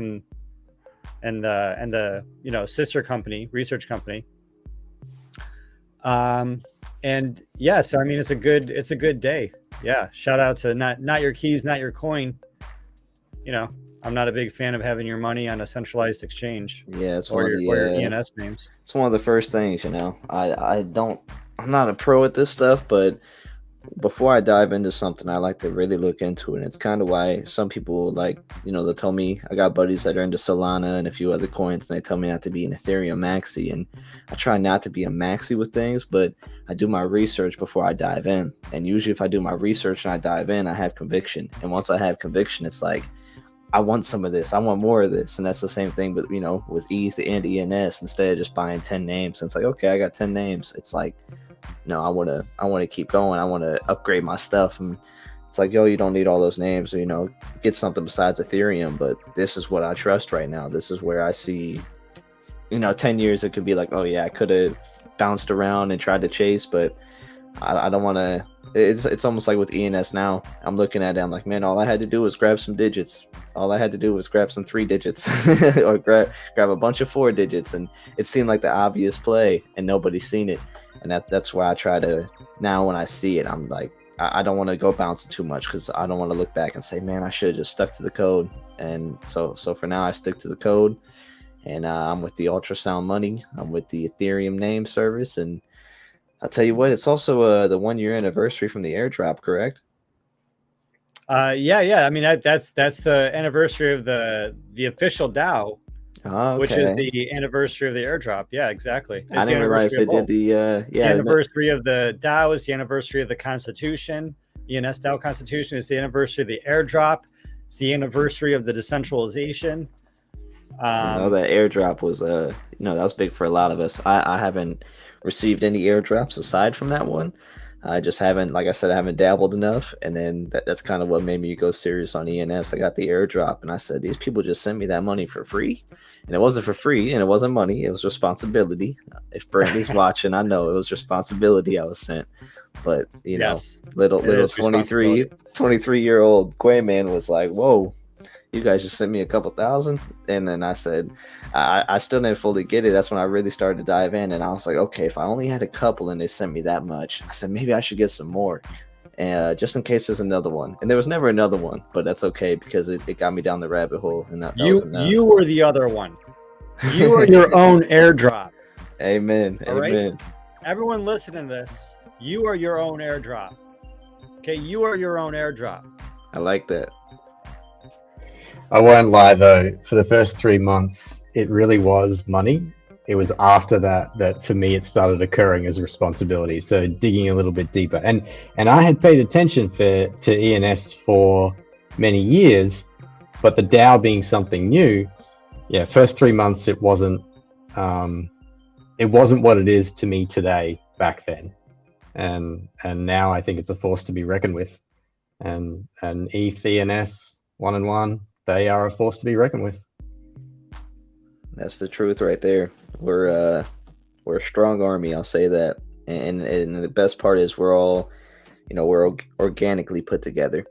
and the sister company, research company. And yeah, so I mean it's a good day. Yeah, shout out to not your keys, not your coin. I'm not a big fan of having your money on a centralized exchange. Yeah, it's or one of your the ENS names. it's one of the first things, I'm not a pro at this stuff, but before I dive into something, I like to really look into it. And it's kind of why some people they'll tell me, I got buddies that are into Solana and a few other coins, and they tell me not to be an Ethereum maxi. And I try not to be a maxi with things, but I do my research before I dive in. And usually if I do my research and I dive in, I have conviction. And once I have conviction, it's like, I want some of this. I want more of this. And that's the same thing with, with ETH and ENS. Instead of just buying 10 names, and it's like, okay, I got 10 names. It's like, no, I want to keep going. I want to upgrade my stuff. And it's like, yo, you don't need all those names, or, get something besides Ethereum. But this is what I trust right now. This is where I see, 10 years, it could be like, oh yeah, I could have bounced around and tried to chase, but I don't want to. It's almost like with ENS now. I'm looking at it, I'm like, man, all I had to do was grab some digits. All I had to do was grab some 3 digits or grab a bunch of 4 digits. And it seemed like the obvious play, and nobody's seen it. And that's why I try to, now when I see it, I'm like, I don't want to go bouncing too much, because I don't want to look back and say, man, I should have just stuck to the code. And so for now, I stick to the code, and I'm with the ultrasound money. I'm with the Ethereum name service. And I'll tell you what, it's also the 1-year anniversary from the airdrop, correct? Yeah. I mean, that's the anniversary of the official DAO. which is the anniversary of the airdrop. Yeah, exactly. I didn't realize they did the the anniversary of the DAO is the anniversary of the Constitution. ENS DAO Constitution is the anniversary of the airdrop. It's the anniversary of the decentralization. That airdrop was that was big for a lot of us. I haven't received any airdrops aside from that one. I just haven't, like I said, I haven't dabbled enough, and then that's kind of what made me go serious on ENS. I got the airdrop, and I said, these people just sent me that money for free, and it wasn't for free, and it wasn't money, it was responsibility. If Brantley's watching, I know it was responsibility I was sent. But little 23-year-old Quayman was like, whoa, you guys just sent me a couple thousand. And then I said, I still didn't fully get it. That's when I really started to dive in, and I was like, okay, if I only had a couple and they sent me that much, I said maybe I should get some more, and just in case there's another one. And there was never another one, but that's okay because it got me down the rabbit hole, and that was enough. You were the other one. You are your own airdrop. Amen. All Amen. Right? Everyone listening to this, you are your own airdrop. Okay, you are your own airdrop. I like that. I won't lie though, for the first 3 months, it really was money. It was after that for me it started occurring as a responsibility. So digging a little bit deeper. And I had paid attention to ENS for many years, but the DAO being something new, first 3 months it wasn't what it is to me today back then. And now I think it's a force to be reckoned with. And ETH, ENS, 1&1, they are a force to be reckoned with. That's the truth right there. We're a strong army, I'll say that. And the best part is we're all, we're organically put together.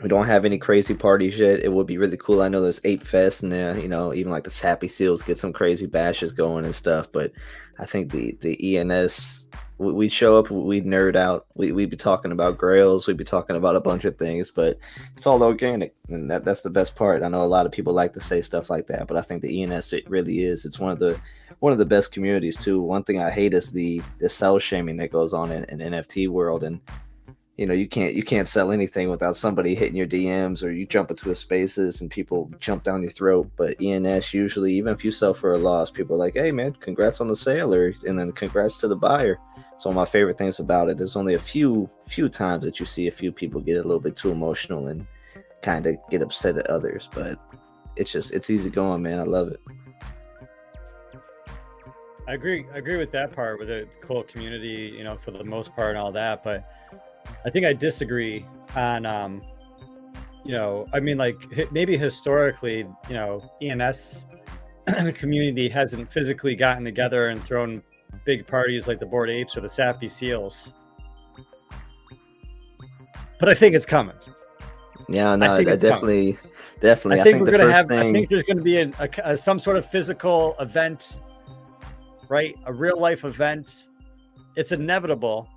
We don't have any crazy parties yet. It would be really cool. I know there's Ape Fest and even like the Sappy Seals get some crazy bashes going and stuff. But I think the ENS, we show up, we nerd out, we'd be talking about grails, we'd be talking about a bunch of things, but it's all organic, and that's the best part. I know a lot of people like to say stuff like that, but I think the ENS, it really is. It's one of the best communities too. One thing I hate is the sell shaming that goes on in NFT world, and you can't sell anything without somebody hitting your DMs, or you jump into a spaces and people jump down your throat. But ENS, usually, even if you sell for a loss, people are like, hey man, congrats on the sale, and then congrats to the buyer. It's one of my favorite things about it. There's only a few times that you see a few people get a little bit too emotional and kind of get upset at others, but it's easy going, man. I love it. I agree with that part, with the cool community, for the most part and all that, but I think I disagree on maybe historically, ENS community hasn't physically gotten together and thrown big parties like the Bored Apes or the Sappy Seals, but I think it's coming. Yeah, no, definitely. I think we're gonna have. I think there's going to be some sort of physical event, right? A real life event. It's inevitable.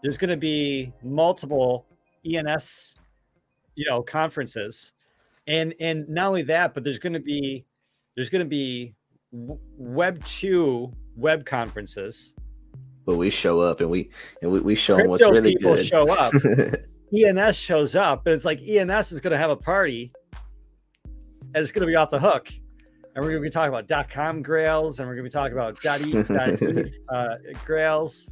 There's going to be multiple ENS, conferences, and not only that, but there's going to be Web 2 web conferences. But we show up and we show them what's really good. Show up. ENS shows up, and it's like ENS is going to have a party, and it's going to be off the hook. And we're going to be talking about .com grails, and we're going to be talking about .eth grails.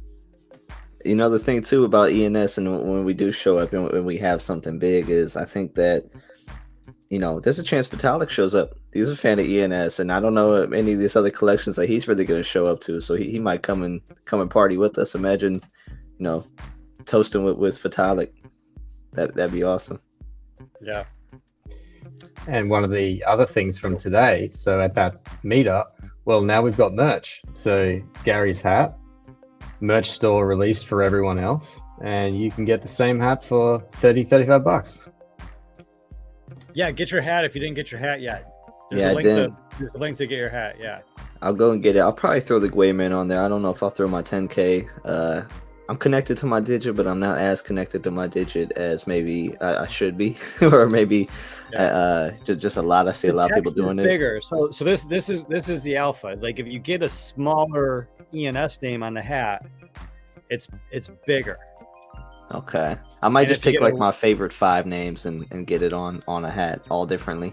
The thing too about ENS, and when we do show up and when we have something big, is I think that there's a chance Vitalik shows up. He's a fan of ENS, and I don't know any of these other collections that he's really going to show up to. So he might come and party with us. Imagine, toasting with Vitalik. That'd be awesome. Yeah. And one of the other things from today, so at that meetup, well, now we've got merch. So Gary's hat, merch store released for everyone else, and you can get the same hat for $35. Yeah, get your hat if you didn't get your hat yet. There's a link to get your hat. Yeah, I'll go and get it. I'll probably throw the Gwayman on there. I don't know if I'll throw my 10K. I'm connected to my digit, but I'm not as connected to my digit as maybe I should be, or maybe just a lot. I see a lot of people doing it. Bigger. So this is the alpha. Like if you get a smaller ENS name on the hat, it's bigger. Okay, I might just pick like my favorite 5 names and get it on a hat all differently.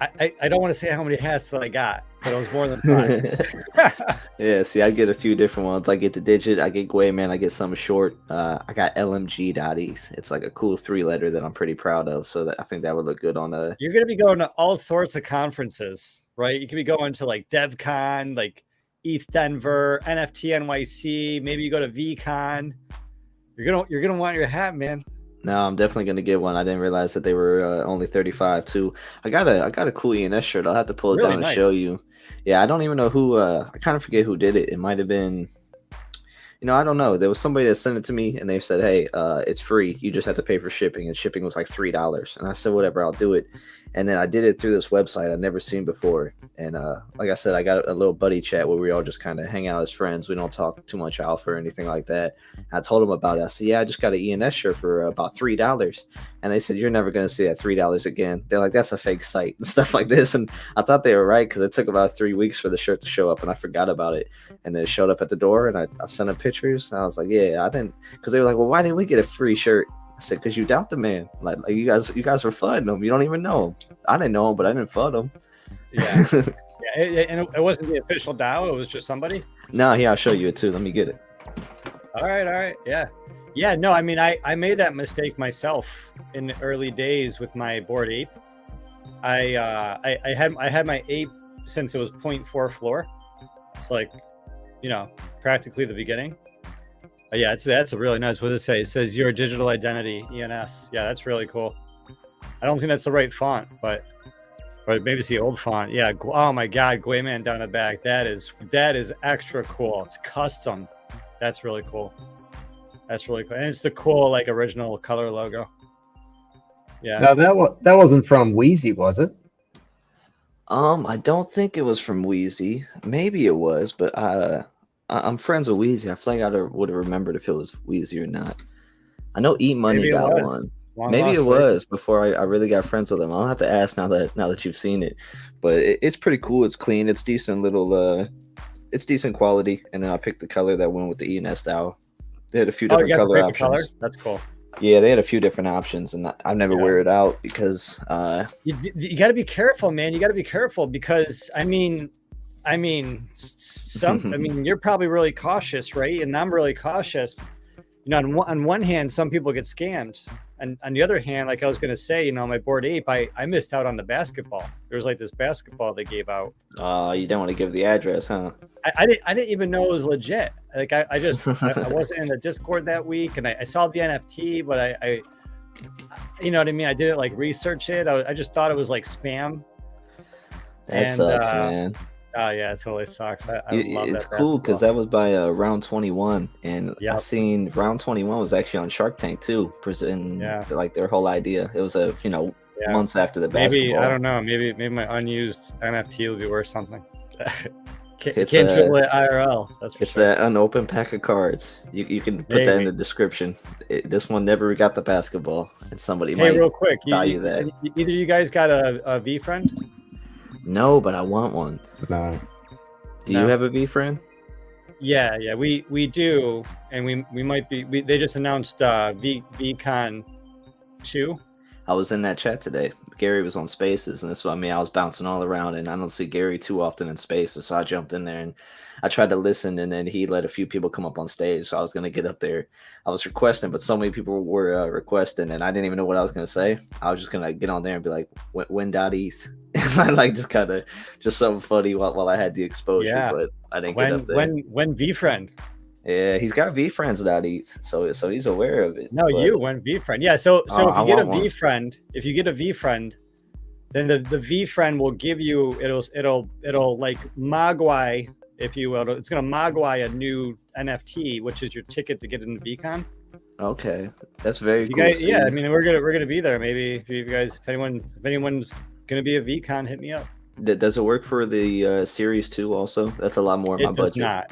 I don't want to say how many hats that I got, but it was more than 5. Yeah, see, I get a few different ones. I get the digit, I get Gwayman, I get some short. I got LMG.ETH. It's like a cool 3-letter that I'm pretty proud of. So that I think that would look good on a. You're gonna be going to all sorts of conferences, right? You could be going to like DevCon, like ETH Denver, NFT NYC. Maybe you go to VCon. You're gonna want your hat, man. No, I'm definitely gonna get one. I didn't realize that they were only 35 too. I got a cool ENS shirt. I'll have to pull it Really down nice. and show you. Yeah, I don't even know who. I kind of forget who did it. It might have been. I don't know. There was somebody that sent it to me, and they said, "Hey, it's free. You just have to pay for shipping." And shipping was like $3. And I said, "Whatever, I'll do it." And then I did it through this website I'd never seen before. And like I said, I got a little buddy chat where we all just kind of hang out as friends. We don't talk too much alpha or anything like that. I told them about it. I said, "Yeah, I just got an ENS shirt for about $3." And they said, "You're never going to see that $3 again." They're like, "That's a fake site," and stuff like this. And I thought they were right because it took about 3 weeks for the shirt to show up, and I forgot about it. And then it showed up at the door, and I sent them pictures. And I was like, "Yeah, I didn't," because they were like, "Well, why didn't we get a free shirt?" I said, "Because you doubt the man. Like you guys were flooding him. You don't even know him. I didn't know him, but I didn't flood him." Yeah, and it wasn't the official DAO. It was just somebody. No, here, I'll show you it too. Let me get it. All right, yeah. No, I mean, I made that mistake myself in the early days with my Bored Ape. I had my ape since it was 0.4 floor, so like, practically the beginning. Yeah, that's a really nice. What does it say? It says your digital identity, ENS. Yeah, that's really cool. I don't think that's the right font, but maybe it's the old font. Yeah. Oh my God, Gwayman down the back. That is extra cool. It's custom. That's really cool. That's really cool, and it's the cool like original color logo. Yeah. No, that wasn't from Wheezy, was it? I don't think it was from Wheezy. Maybe it was, but I'm friends with Wheezy. I feel like I would have remembered if it was Wheezy or not. I know Eat Money got one. Maybe it was before I really got friends with them. I'll have to ask now that you've seen it. But it's pretty cool. It's clean. It's decent little. It's decent quality. And then I picked the color that went with the ENS DAO. They had a few different color options. Color? That's cool. Yeah, they had a few different options, and I never wear it out because you got to be careful, man. You got to be careful because I mean, you're probably really cautious, right? And I'm really cautious. On one hand, some people get scammed, and on the other hand, like I was gonna say, my Bored Ape, I missed out on the basketball. There was like this basketball they gave out. You don't want to give the address, huh? I didn't even know it was legit. Like I wasn't in the Discord that week, and I saw the NFT, but I you know what I mean? I didn't like research it. I just thought it was like spam. That sucks, man. Oh yeah, it totally sucks. I love it's that cool because that was by Round 21, and Yep. I seen Round 21 was actually on Shark Tank too, presenting like their whole idea. It was months after the basketball. Maybe I don't know. Maybe my unused NFT will be worth something. Can't dribble it IRL. That's for it's sure. that unopened pack of cards. You can put that in the description. This one never got the basketball, and somebody might real quick value that. Either you guys got a V friend? No, but I want one. No. Do you have a V friend? Yeah, we do, and we might be. They just announced VCon 2. I was in that chat today. Gary was on Spaces, and that's what I mean. I was bouncing all around, and I don't see Gary too often in Spaces, so I jumped in there and I tried to listen, and then he let a few people come up on stage, so I was gonna get up there. I was requesting, but so many people were requesting, and I didn't even know what I was gonna say. I was just gonna get on there and be like, "When.ETH," and I like just kind of just something funny while I had the exposure, but I didn't get up there. When V friend. Yeah, he's got VFriends.ETH, so he's aware of it. No, when VFriend. Yeah, so if you get a V friend, then the V friend will give you it'll like Mogwai, if you will. It's gonna Mogwai a new NFT, which is your ticket to get into VCon. Okay, that's very cool. Guys, yeah, I mean we're gonna be there. Maybe if anyone's gonna be a VCon, hit me up. Does it work for the Series 2 also? That's a lot more in my budget. It does not.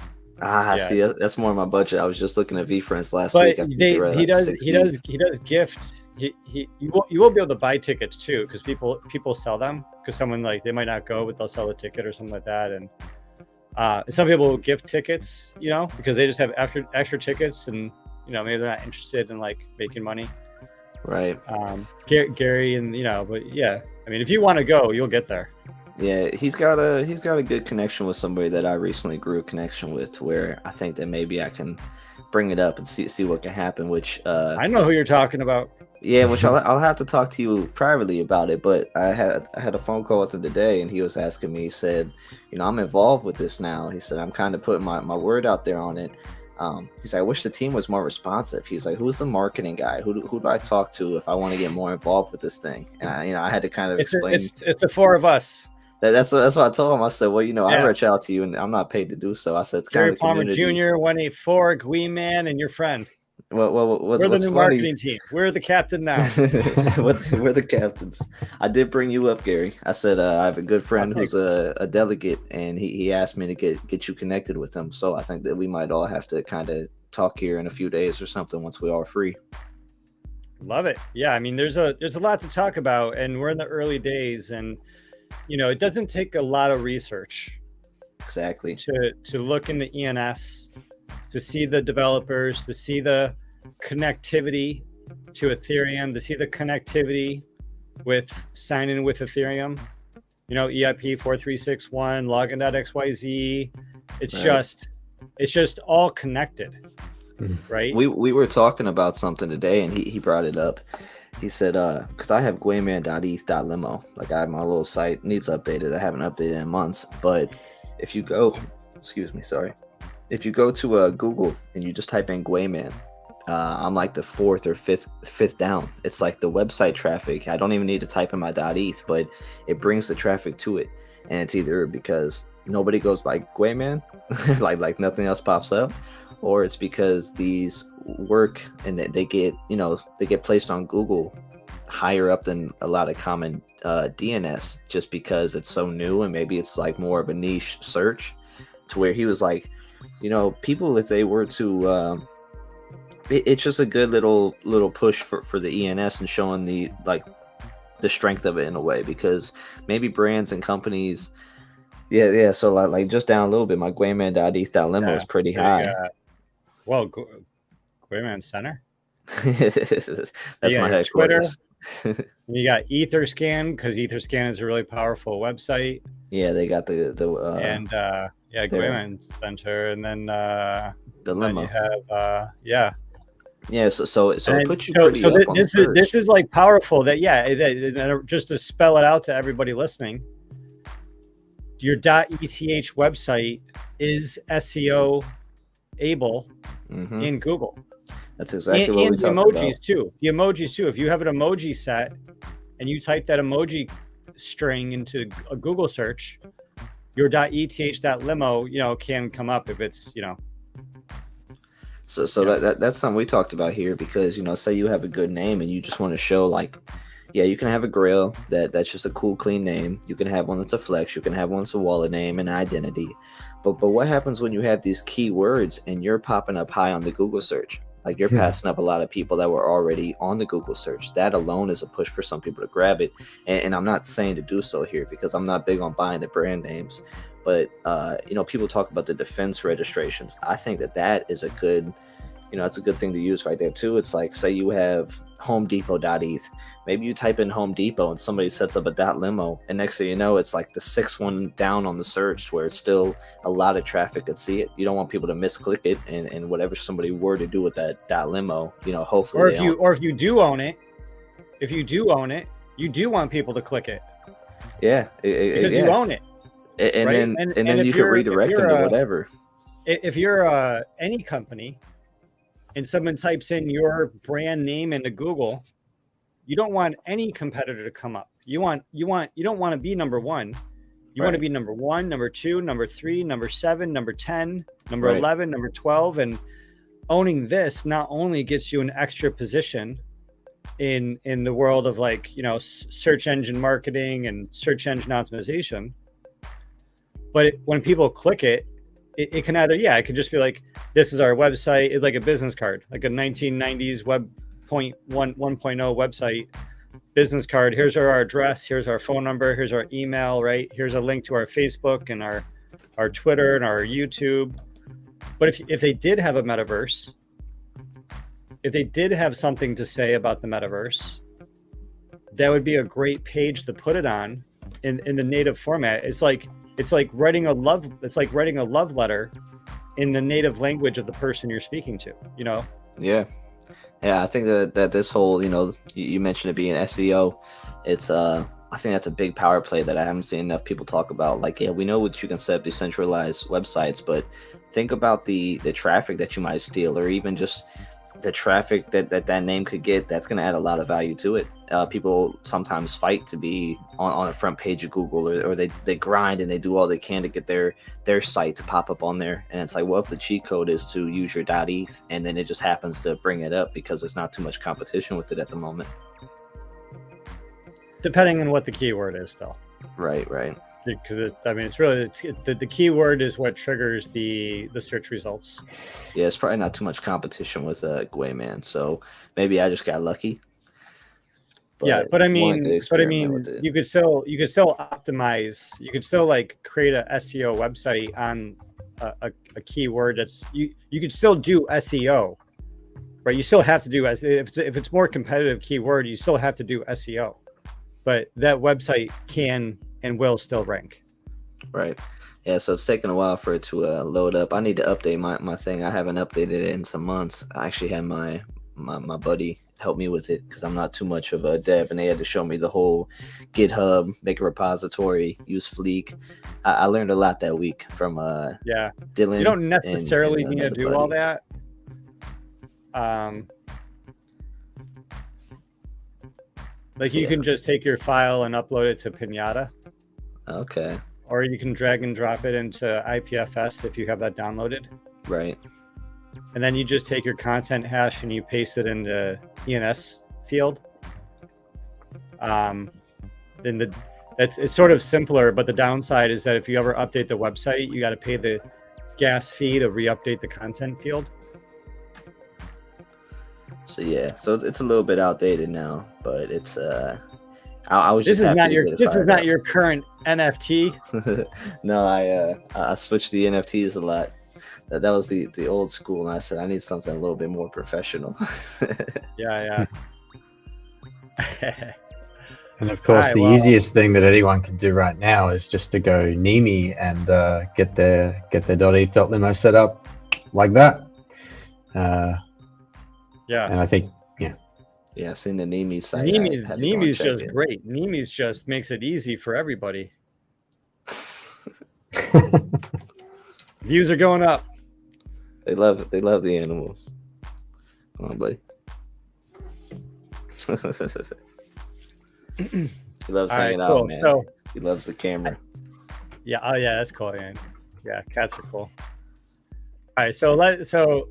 See, that's more of my budget. I was just looking at VFriends last but week. He does gift. You will be able to buy tickets too, because people sell them, because someone like they might not go, but they'll sell a ticket or something like that. And some people will gift tickets, because they just have extra tickets, and maybe they're not interested in like making money. Right. Gary and but yeah, I mean, if you want to go, you'll get there. Yeah, he's got a good connection with somebody that I recently grew a connection with, to where I think that maybe I can bring it up and see what can happen. Which I know who you're talking about. Yeah, which I'll have to talk to you privately about it. But I had a phone call with him today, and he was asking me. He said, I'm involved with this now. He said, I'm kind of putting my word out there on it. He's like, I wish the team was more responsive. He's like, who's the marketing guy? Who do I talk to if I want to get more involved with this thing? And I had to kind of explain. It's the four of us. That's what I told him. I said, well, I reach out to you, and I'm not paid to do so. I said, it's Jerry kind of Palmer community. Jr., 184, Gwee Man, and your friend. Well, we're the new marketing team. We're the captain now. We're the captains. I did bring you up, Gary. I said I have a good friend who's a delegate, and he asked me to get you connected with him. So I think that we might all have to kind of talk here in a few days or something once we are free. Love it. Yeah, I mean, there's a lot to talk about, and we're in the early days, and it doesn't take a lot of research. Exactly. To look into ENS, to see the developers, to see the connectivity to Ethereum, to see the connectivity with signing with Ethereum, EIP 4361, login.xyz. It's just all connected, right? We were talking about something today, and he brought it up. He said, because I have guayman.eth.limo, like I have my little site, needs updated. I haven't updated in months, but if you go, if you go to Google and you just type in Guayman, I'm like the fourth or fifth down. It's like the website traffic. I don't even need to type in my .eth, but it brings the traffic to it. And it's either because nobody goes by Guayman, like nothing else pops up, or it's because these work and they get placed on Google higher up than a lot of common DNS, just because it's so new and maybe it's like more of a niche search, to where he was like, people, if they were to it's just a good little push for the ENS and showing the strength of it in a way, because maybe brands and companies, so like just down a little bit, my guayman.eth.limo is pretty high. Guayman Center. That's my headquarters. You got Etherscan, because Etherscan is a really powerful website. Yeah, they got the Guayman Center, and then the limo. You have so it puts you pretty up on this is like powerful. That just to spell it out to everybody listening, your .eth website is SEO able in Google. That's exactly what we talked about. And the emojis too. The emojis too. If you have an emoji set and you type that emoji string into a Google search, your .eth.limo, can come up if it's, So that's something we talked about here, because, say you have a good name and you just want to show you can have a Grail that's just a cool, clean name. You can have one that's a flex. You can have one that's a wallet name and identity. But what happens when you have these keywords and you're popping up high on the Google search? Like, you're passing up a lot of people that were already on the Google search. That alone is a push for some people to grab it. And I'm not saying to do so here, because I'm not big on buying the brand names. But, people talk about the defense registrations. I think that is a good, it's a good thing to use right there too. It's like, say you have homedepot.eth. Maybe you type in Home Depot and somebody sets up a .limo, and next thing you know, it's like the sixth one down on the search, where it's still a lot of traffic could see it. You don't want people to misclick it, and whatever somebody were to do with that .limo, hopefully. Or if you do own it, you do want people to click it. Yeah, because you own it. And right? then you can redirect them to whatever. If you're any company and someone types in your brand name into Google, you don't want any competitor to come up. You don't want to be number one. You want to be number 1, number 2, number 3, number 7, number 10, number 11, number 12. And owning this not only gets you an extra position in the world of search engine marketing and search engine optimization, but when people click it, it can either, it could just be like, this is our website. It's like a business card, like a 1990s web 1.0 website business card. Here's our address. Here's our phone number. Here's our email, right? Here's a link to our Facebook and our Twitter and our YouTube. But if they did have a metaverse, if they did have something to say about the metaverse, that would be a great page to put it on in the native format. It's like writing a love letter in the native language of the person you're speaking to, you know? Yeah. I think that this whole, you mentioned it being SEO, it's I think that's a big power play that I haven't seen enough people talk about. Like, yeah, we know what you can set up decentralized websites, but think about the traffic that you might steal, or even just the traffic that name could get. That's going to add a lot of value to it. People sometimes fight to be on the front page of Google, or they grind and they do all they can to get their site to pop up on there. And it's like, well, if the cheat code is to use your .eth, and then it just happens to bring it up because there's not too much competition with it at the moment. Depending on what the keyword is, though. Right. Because it's really the keyword is what triggers the search results. Yeah, it's probably not too much competition with Gwayman, so maybe I just got lucky. But I mean, you could still optimize. You could still like create a SEO website on a keyword that's you could still do SEO, right? You still have to do if it's more competitive keyword, you still have to do SEO, but that website can and will still rank. Right. Yeah, so it's taking a while for it to load up. I need to update my thing. I haven't updated it in some months. I actually had my buddy help me with it because I'm not too much of a dev, and they had to show me the whole GitHub, make a repository, use Fleek. I learned a lot that week from Dylan. You don't necessarily need to do buddy. all that. You can just take your file and upload it to Pinata. Okay. Or you can drag and drop it into IPFS if you have that downloaded. Right. And then you just take your content hash and you paste it in the ENS field. It's sort of simpler, but the downside is that if you ever update the website, you got to pay the gas fee to re-update the content field. So yeah, so it's a little bit outdated now, but it's This is not your current NFT. No, I switched the NFTs a lot. That was the old school, and I said I need something a little bit more professional. Yeah. And of course, the easiest thing that anyone can do right now is just to go Nimi and get their .eth.limo set up like that. Yeah. And I think, yeah, I've seen the Nimi site. Nimi's just great. Nimi's just makes it easy for everybody. Views are going up. They love the animals. Come on, buddy. He loves hanging out, man. So, he loves the camera. Yeah. Oh, yeah. That's cool, man. Yeah, cats are cool. All right. So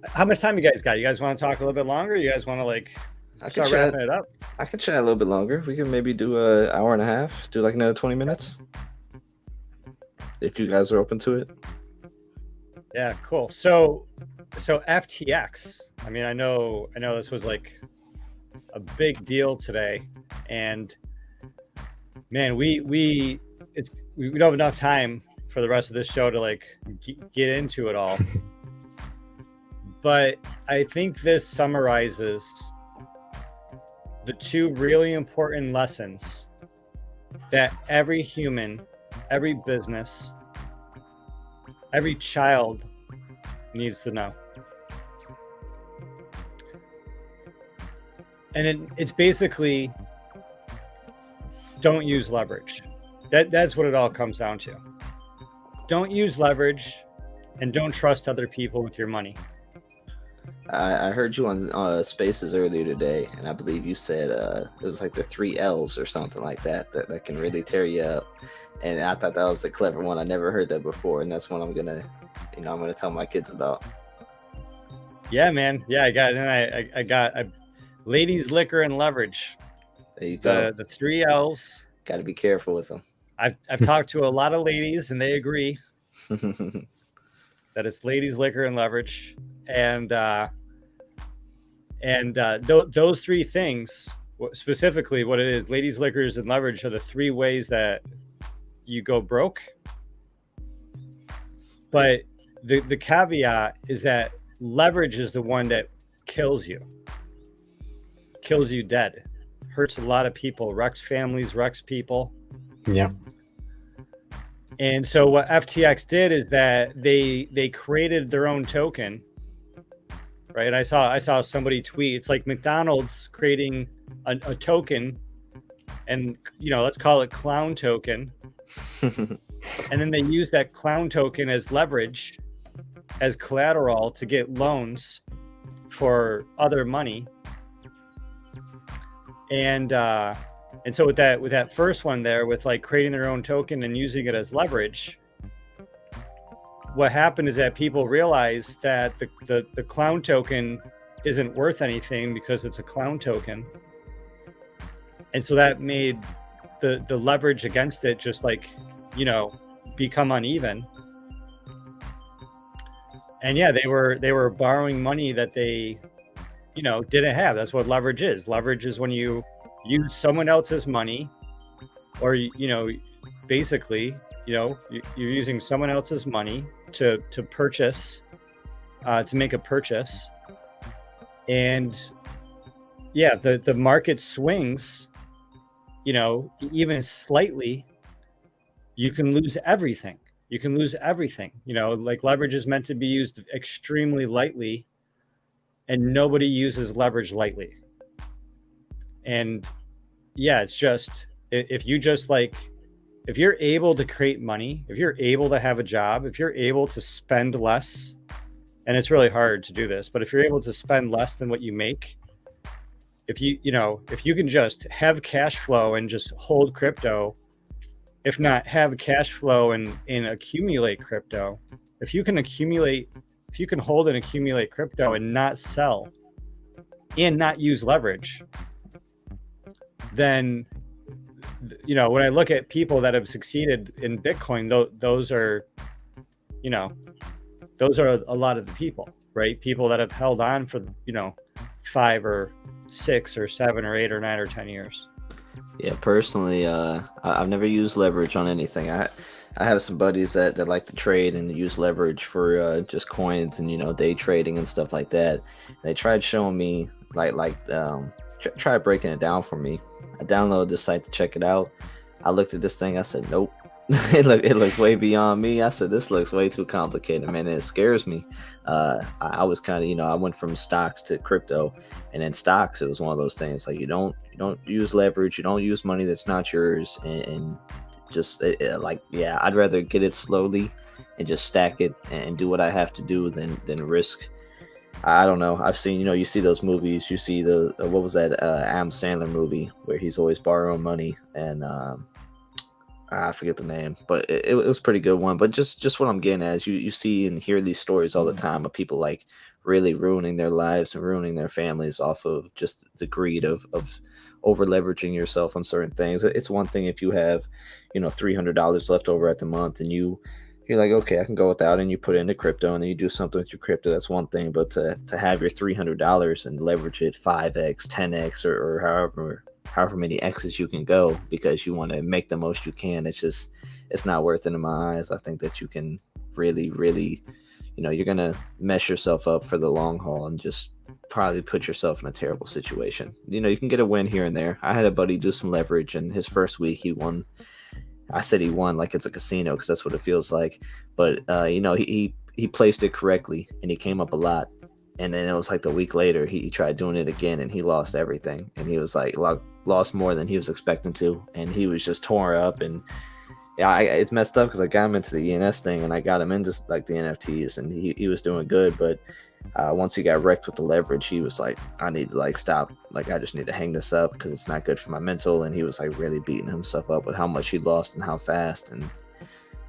how much time you guys got? You guys want to talk a little bit longer? You guys want to start wrapping it up? I could chat a little bit longer. We can maybe do an hour and a half. Do like another 20 minutes. If you guys are open to it. Yeah, cool. So FTX. I mean, I know this was like a big deal today, and man, we don't have enough time for the rest of this show to get into it all. But I think this summarizes the two really important lessons that every human, every business, every child needs to know. And it's basically, don't use leverage. That's what it all comes down to. Don't use leverage, and don't trust other people with your money. I heard you on Spaces earlier today, and I believe you said it was like the 3 L's or something like that that can really tear you up. And I thought that was the clever one. I never heard that before, and that's one I'm gonna tell my kids about. Yeah, man. Yeah, I got ladies, liquor, and leverage. There you go. The 3 L's. Got to be careful with them. I've talked to a lot of ladies, and they agree that it's ladies, liquor, and leverage. And those 3 things, specifically what it is, ladies, liquors, and leverage, are the 3 ways that you go broke. But the caveat is that leverage is the one that kills you dead. hurts a lot of people, wrecks families, wrecks people. Yeah. And so what FTX did is that they created their own token, right? I saw somebody tweet, it's like McDonald's creating a token, and let's call it clown token. And then they use that clown token as leverage, as collateral to get loans for other money. And so with that first one there, with like creating their own token and using it as leverage, what happened is that people realized that the clown token isn't worth anything because it's a clown token. And so that made the leverage against it just like, become uneven. And yeah, they were borrowing money that they, didn't have. That's what leverage is. Leverage is when you use someone else's money, or, basically, you're using someone else's money to purchase, to make a purchase. And yeah, the market swings, even slightly, you can lose everything. You can lose everything. Like leverage is meant to be used extremely lightly, and nobody uses leverage lightly. And yeah, it's just, if you're able to create money, if you're able to have a job, if you're able to spend less, and it's really hard to do this, but if you're able to spend less than what you make, if you can just have cash flow and just hold crypto, if not have cash flow and accumulate crypto, if you can hold and accumulate crypto and not sell and not use leverage, then, when I look at people that have succeeded in Bitcoin, those are a lot of the people, right? People that have held on for, 5 or 6 or 7 or 8 or 9 or 10 years. Yeah, personally, I've never used leverage on anything. I have some buddies that like to trade and use leverage for just coins and day trading and stuff like that. They tried showing me try breaking it down for me. I downloaded this site to check it out. I looked at this thing. I said, nope. it looked way beyond me. I said, this looks way too complicated, man. And it scares me. I was kind of, I went from stocks to crypto, and in stocks, it was one of those things like you don't use leverage, you don't use money that's not yours, and just I'd rather get it slowly and just stack it and do what I have to do than risk. I don't know. I've seen, you see those movies. You see what was that Adam Sandler movie where he's always borrowing money, and I forget the name, but it was a pretty good one. But just what I'm getting at is you see and hear these stories all the time of people like really ruining their lives and ruining their families off of just the greed of over leveraging yourself on certain things. It's one thing if you have, $300 left over at the month and you're like, okay, I can go without, and you put it into crypto and then you do something with your crypto. That's one thing. But to have your $300 and leverage it 5x, 10x, or however many X's you can go because you want to make the most you can, it's not worth it in my eyes. I think that you can really, really, you're going to mess yourself up for the long haul and just probably put yourself in a terrible situation. You can get a win here and there. I had a buddy do some leverage, and his first week he won. I said he won like it's a casino because that's what it feels like. But, he placed it correctly and he came up a lot. And then it was like the week later, he tried doing it again and he lost everything. And he was like, lost more than he was expecting to. And he was just torn up. And yeah, it's messed up because I got him into the ENS thing and I got him into like the NFTs, and he was doing good. But once he got wrecked with the leverage, he was like, I need to stop. I just need to hang this up because it's not good for my mental. And he was like really beating himself up with how much he lost and how fast. And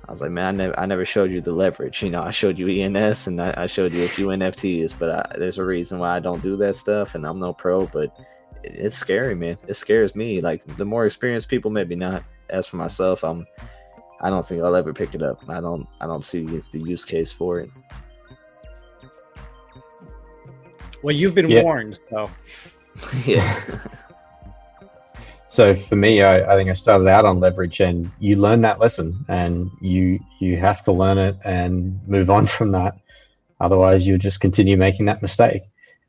I was like, man, I never showed you the leverage. I showed you ENS and I showed you a few NFTs, but there's a reason why I don't do that stuff, and I'm no pro, but it's scary, man. It scares me. Like, the more experienced people, maybe not. As for myself, I don't think I'll ever pick it up. I don't see the use case for it. Well, you've been warned, so. Yeah. So for me, I think I started out on leverage, and you learn that lesson, and you have to learn it and move on from that. Otherwise, you'll just continue making that mistake.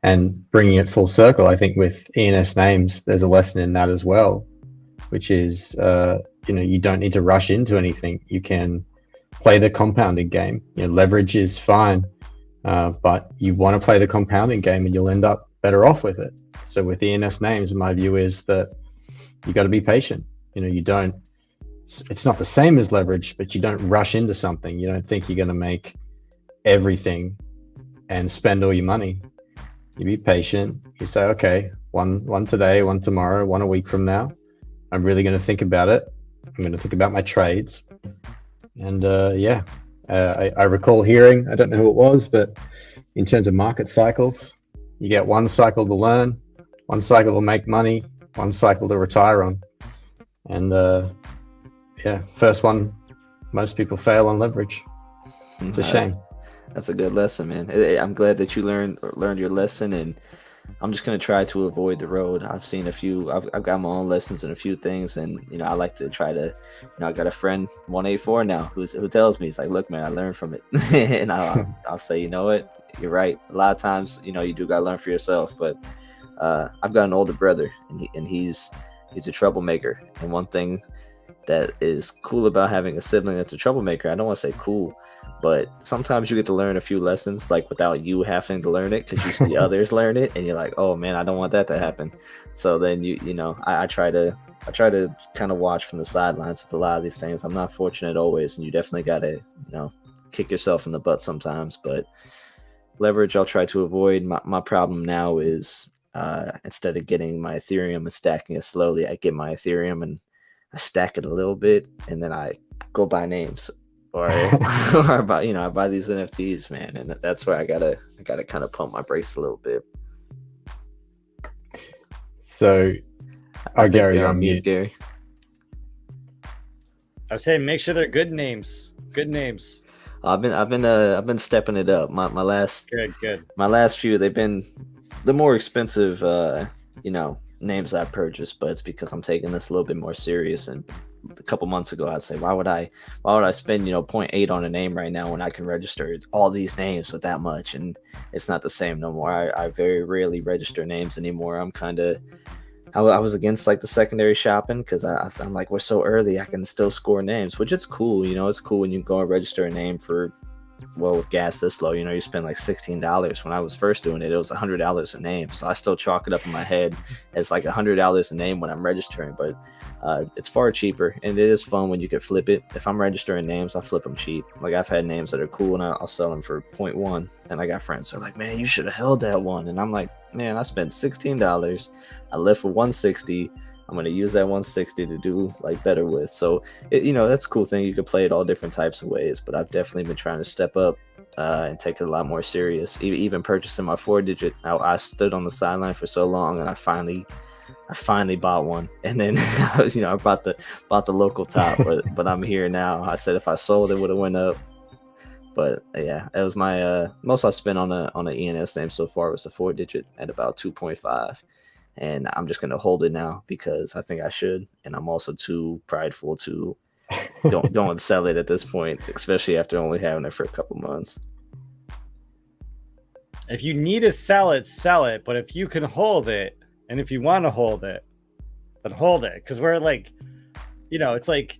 And bringing it full circle, I think with ENS names, there's a lesson in that as well, which is, you don't need to rush into anything. You can play the compounding game. Leverage is fine, but you want to play the compounding game and you'll end up better off with it. So with ENS names, my view is that you got to be patient. It's not the same as leverage, but you don't rush into something. You don't think you're going to make everything and spend all your money. You be patient. You say, okay, one today, one tomorrow, one a week from now. I'm really going to think about it. I'm going to think about my trades. And I recall hearing, I don't know who it was, but in terms of market cycles, you get one cycle to learn, one cycle to make money, one cycle to retire on. And first one, most people fail on leverage. It's a shame. That's a good lesson, man. I'm glad that you learned your lesson, and I'm just gonna try to avoid the road. I've seen a few. I've got my own lessons in a few things, and I like to try to. I got a friend 184 now who tells me, he's like, "Look, man, I learned from it," and I'll say, you know what, you're right. A lot of times, you do gotta learn for yourself. But I've got an older brother, and he's a troublemaker. And one thing that is cool about having a sibling that's a troublemaker, I don't want to say cool, but sometimes you get to learn a few lessons like without you having to learn it, because you see others learn it and you're like, oh man, I don't want that to happen. So then I try to kind of watch from the sidelines with a lot of these things. I'm not fortunate always, and you definitely got to kick yourself in the butt sometimes. But leverage I'll try to avoid. My problem now is instead of getting my Ethereum and stacking it slowly, I get my Ethereum and I stack it a little bit, and then I go buy names, or I buy these NFTs, man, and that's where I gotta kind of pump my brakes a little bit. So, Gary, you're on mute. Gary, I was saying, make sure they're good names. Good names. I've been stepping it up. My last few, they've been the more expensive, names I purchased, but it's because I'm taking this a little bit more serious. And a couple months ago, I'd say, why would I spend 0.8 on a name right now when I can register all these names with that much? And it's not the same no more. I very rarely register names anymore. I was against like the secondary shopping, because I'm like, we're so early, I can still score names, which it's cool. It's cool when you go and register a name for, well, with gas this low, you spend like $16. When I was first doing it, it was $100 a name. So I still chalk it up in my head as like $100 a name when I'm registering, but it's far cheaper, and it is fun when you can flip it. If I'm registering names, I'll flip them cheap. Like I've had names that are cool and I'll sell them for 0.1. And I got friends who are like, man, you should have held that one. And I'm like, man, I spent $16. I left for 160. I'm going to use that 160 to do like better with. So, that's a cool thing. You can play it all different types of ways, but I've definitely been trying to step up and take it a lot more serious. Even purchasing my 4-digit. I stood on the sideline for so long, and I finally bought one. And then, I bought the local top, but I'm here now. I said if I sold, it would have went up. But yeah, it was my most I spent on an ENS name so far was the 4-digit at about 2.5. And I'm just gonna hold it now because I think I should, and I'm also too prideful to don't sell it at this point, especially after only having it for a couple months. If you need to sell it. But if you can hold it, and if you want to hold it, then hold it. Because we're like, it's like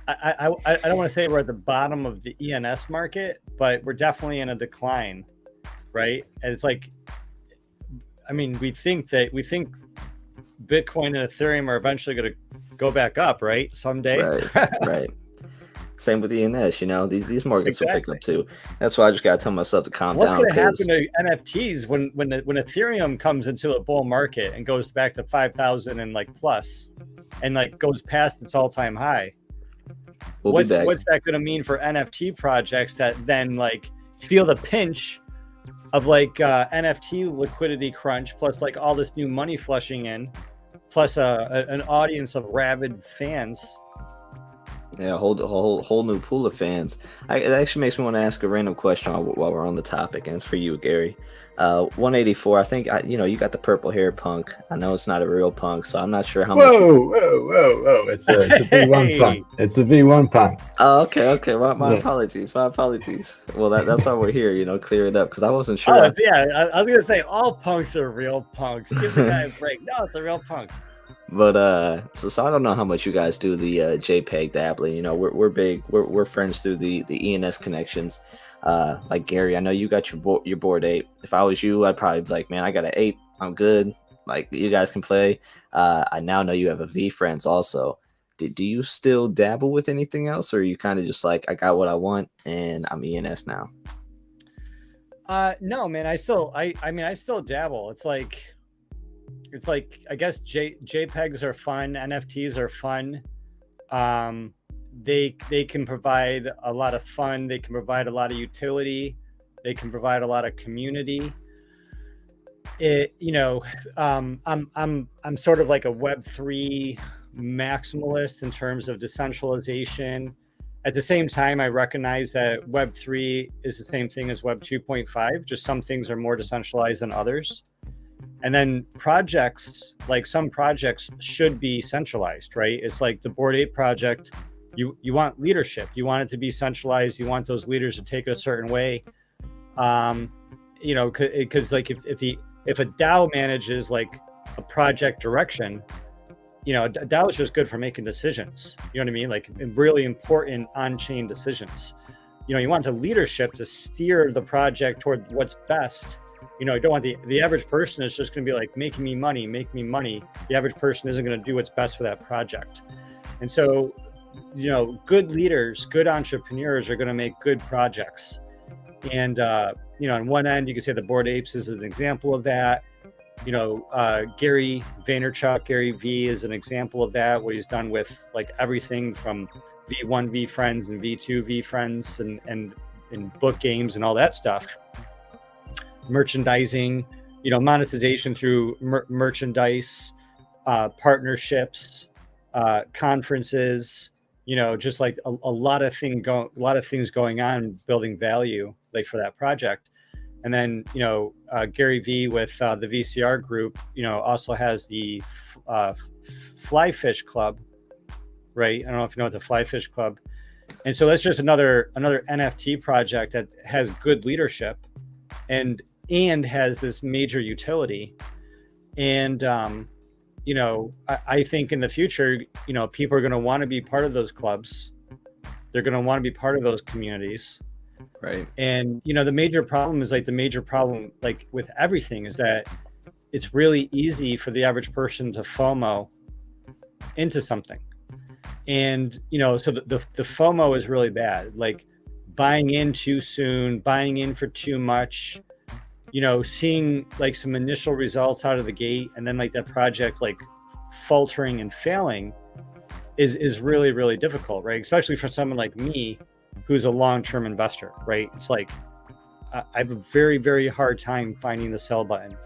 I don't want to say we're at the bottom of the ENS market, but we're definitely in a decline, right? And it's like, I mean, we think Bitcoin and Ethereum are eventually going to go back up, right? Someday. Right. Same with ENS, these markets will pick up too. That's why I just got to tell myself to calm down. What's going to happen to NFTs when Ethereum comes into a bull market and goes back to 5,000 and like plus, and like goes past its all-time high? What's that going to mean for NFT projects that then like feel the pinch of like NFT liquidity crunch, plus like all this new money flushing in, plus an audience of rabid fans? Yeah, a whole new pool of fans. It actually makes me want to ask a random question while we're on the topic, and it's for you, Gary. 184. I think you got the purple hair punk. I know it's not a real punk, so I'm not sure how much. Whoa! It's a V1 punk. It's a V1 punk. Oh, okay. My apologies. Well, that's why we're here. Clear it up because I wasn't sure. I was gonna say all punks are real punks. Give the guy a break. No, it's a real punk. But so I don't know how much you guys do the JPEG dabbling. We're big. We're friends through the ENS connections. Like Gary, I know you got your Bored Ape. If I was you, I'd probably be like, man, I got an ape. I'm good. Like you guys can play. I now know you have a VFriends also. Do you still dabble with anything else, or are you kind of just like, I got what I want and I'm ENS now? No, man. I still dabble. It's like I guess JPEGs are fun, NFTs are fun. They can provide a lot of fun, they can provide a lot of utility, they can provide a lot of community. I'm sort of like a Web3 maximalist in terms of decentralization. At the same time, I recognize that Web3 is the same thing as Web 2.5, just some things are more decentralized than others. And then some projects should be centralized, right? It's like the Bored Ape project. You want leadership. You want it to be centralized. You want those leaders to take it a certain way. Because like if a DAO manages like a project direction, a DAO is just good for making decisions. You know what I mean? Like really important on-chain decisions. You want the leadership to steer the project toward what's best. You don't want the average person is just going to be like, make me money. The average person isn't going to do what's best for that project. And so, good leaders, good entrepreneurs are going to make good projects. And, on one end, you can say the Bored Apes is an example of that. Gary Vaynerchuk, Gary V is an example of that, what he's done with like everything from V1 VFriends and V2 VFriends and book games and all that stuff. Merchandising, monetization through merchandise, partnerships, conferences, just like a lot of things going on, building value like for that project. And then Gary V with the VCR group, also has the Flyfish Club, right? I don't know if you know what the Flyfish Club. And so that's just another NFT project that has good leadership and has this major utility. And I think in the future, people are going to want to be part of those clubs. They're going to want to be part of those communities. Right. And the major problem with everything is that it's really easy for the average person to FOMO into something. And so the FOMO is really bad, like buying in too soon, buying in for too much, seeing like some initial results out of the gate and then like that project like faltering and failing is really, really difficult, right? Especially for someone like me who's a long-term investor, right? It's like I have a very, very hard time finding the sell button.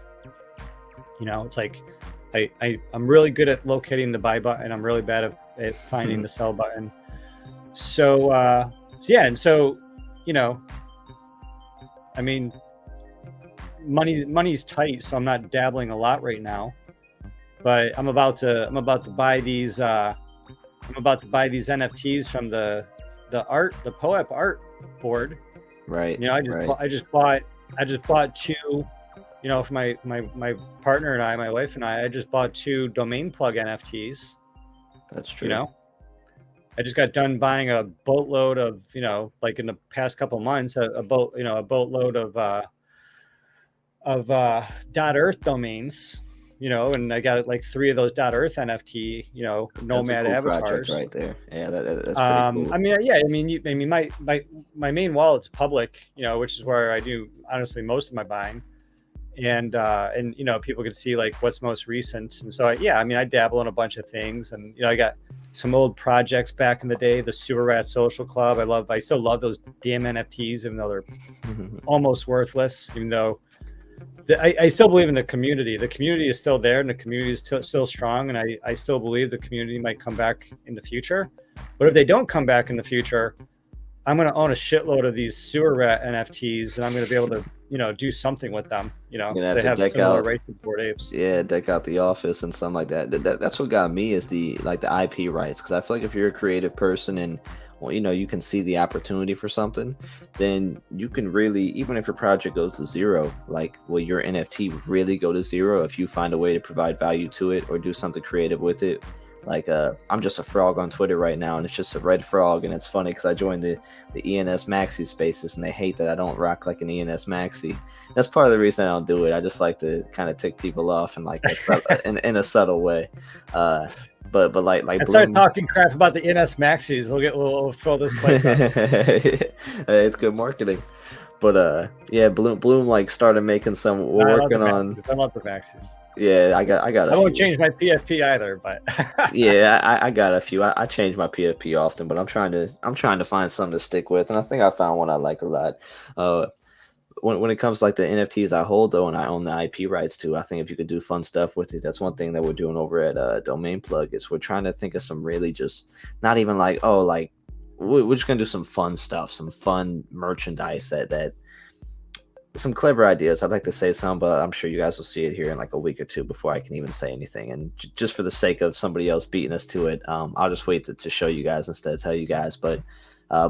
It's like I'm really good at locating the buy button. I'm really bad at finding the sell button. So yeah, and so I mean, money's tight, so I'm not dabbling a lot right now. But I'm about to buy these. I'm about to buy these NFTs from the POEP art board. Right. I just bought two. For my partner and I, my wife and I just bought 2 domain plug NFTs. That's true. I just got done buying a boatload of, like in the past couple months, a boatload of .earth domains, and I got like 3 of those .earth NFT, nomad avatars right there. Yeah, that's pretty cool. I mean, my main wallet's public, which is where I do honestly most of my buying, and people can see like what's most recent, and so I dabble in a bunch of things, and I got some old projects back in the day, the Super Rat Social Club. I still love those damn NFTs, even though they're almost worthless, even though I still believe in the community. The community is still there, and the community is still strong. And I still believe the community might come back in the future. But if they don't come back in the future, I'm going to own a shitload of these sewer rat NFTs, and I'm going to be able to, do something with them. They have similar rights to Bored Apes. Yeah, deck out the office and something like that. That's what got me is the IP rights, because I feel like if you're a creative person and you can see the opportunity for something, then you can really, even if your project goes to zero, will your NFT really go to zero if you find a way to provide value to it or do something creative with it. I'm just a frog on Twitter right now, and it's just a red frog, and it's funny because I joined the ENS Maxi spaces, and they hate that I don't rock like an ENS Maxi. That's part of the reason I don't do it. I just like to kind of tick people off in in a subtle way. But Let's start talking crap about the ENS Maxis. We'll fill this place up. It's good marketing. But yeah, Bloom started making some. We're working on. I love the Maxis. Yeah, I got. I won't change my PFP either, but yeah, I got a few. I change my PFP often, but I'm trying to find something to stick with, and I think I found one I like a lot. When it comes to the NFTs I hold though, and I own the IP rights to, I think if you could do fun stuff with it, that's one thing that we're doing over at Domain Plug. Is we're trying to think of some really just not even we're just gonna do some fun stuff, some fun merchandise that. Some clever ideas. I'd like to say some, but I'm sure you guys will see it here in a week or two before I can even say anything. And just for the sake of somebody else beating us to it, I'll just wait to show you guys instead of tell you guys. But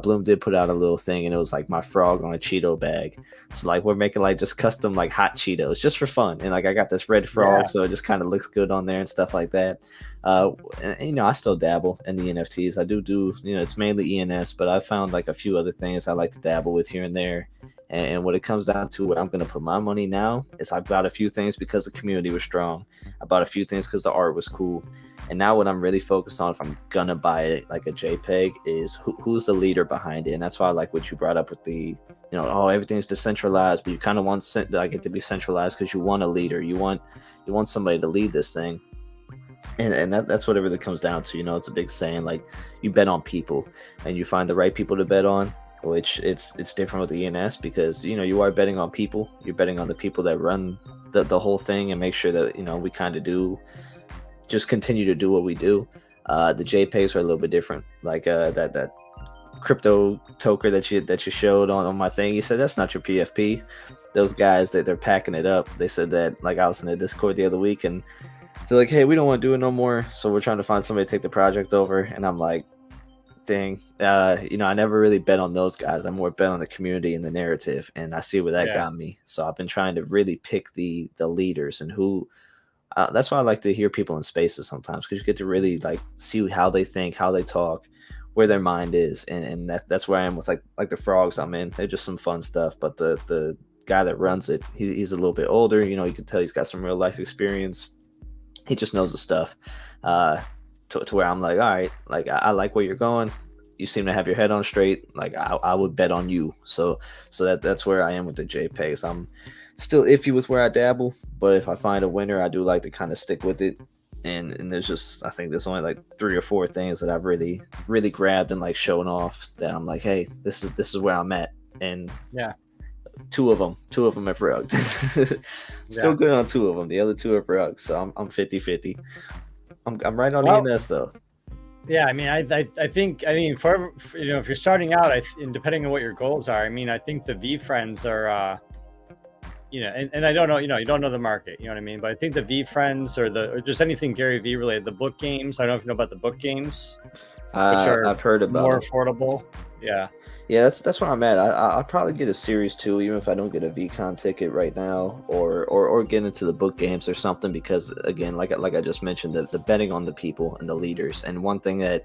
Bloom did put out a little thing, and it was my frog on a Cheeto bag. So we're making just custom hot Cheetos just for fun. And I got this red frog, so it just kind of looks good on there and stuff like that. And, I still dabble in the NFTs. I do it's mainly ENS, but I found a few other things I like to dabble with here and there. And what it comes down to, what I'm going to put my money now is I bought a few things because the community was strong. I bought a few things because the art was cool. And now what I'm really focused on, if I'm going to buy it a JPEG, is who's the leader behind it. And that's why I like what you brought up with the, everything's decentralized, but you kind of want it to be centralized because you want a leader. You want somebody to lead this thing. And that's what it really comes down to. It's a big saying, you bet on people and you find the right people to bet on. Which it's different with the ENS because you are betting on people. You're betting on the people that run the whole thing and make sure that we kind of do just continue to do what we do. The JPEGs are a little bit different. That crypto toker that you showed on my thing. You said that's not your PFP. Those guys they're packing it up. They said that I was in the Discord the other week and they're like, hey, we don't want to do it no more. So we're trying to find somebody to take the project over. And I'm like, dang, I never really bet on those guys. I more bet on the community and the narrative, and I see where that got me. So I've been trying to really pick the leaders and who. That's why I like to hear people in spaces sometimes, because you get to really see how they think, how they talk, where their mind is, and that's where I am with the frogs I'm in. They're just some fun stuff, but the guy that runs it, he's a little bit older. You can tell he's got some real life experience. He just knows the stuff. To where I'm all right, I like where you're going. You seem to have your head on straight. I would bet on you. So that's where I am with the JPEGs. I'm still iffy with where I dabble, but if I find a winner, I do like to kind of stick with it. And there's just, I think there's only 3 or 4 things that I've really, really grabbed and showing off that I'm hey, this is where I'm at. And yeah, two of them have rugged. Still good on 2 of them. The other 2 have rugged. So I'm 50-50. I'm right on ENS though. Yeah, I think for if you're starting out, and depending on what your goals are, I think the V friends are, and I don't know, you don't know the market, you know what I mean? But I think the V friends or just anything Gary V related, the book games. I don't know if you know about the book games, which are I've heard about more it. affordable. Yeah. Yeah, that's where I'm at. I'll probably get a series 2, even if I don't get a VCon ticket right now, or get into the book games or something. Because again, like I just mentioned, the betting on the people and the leaders. And one thing that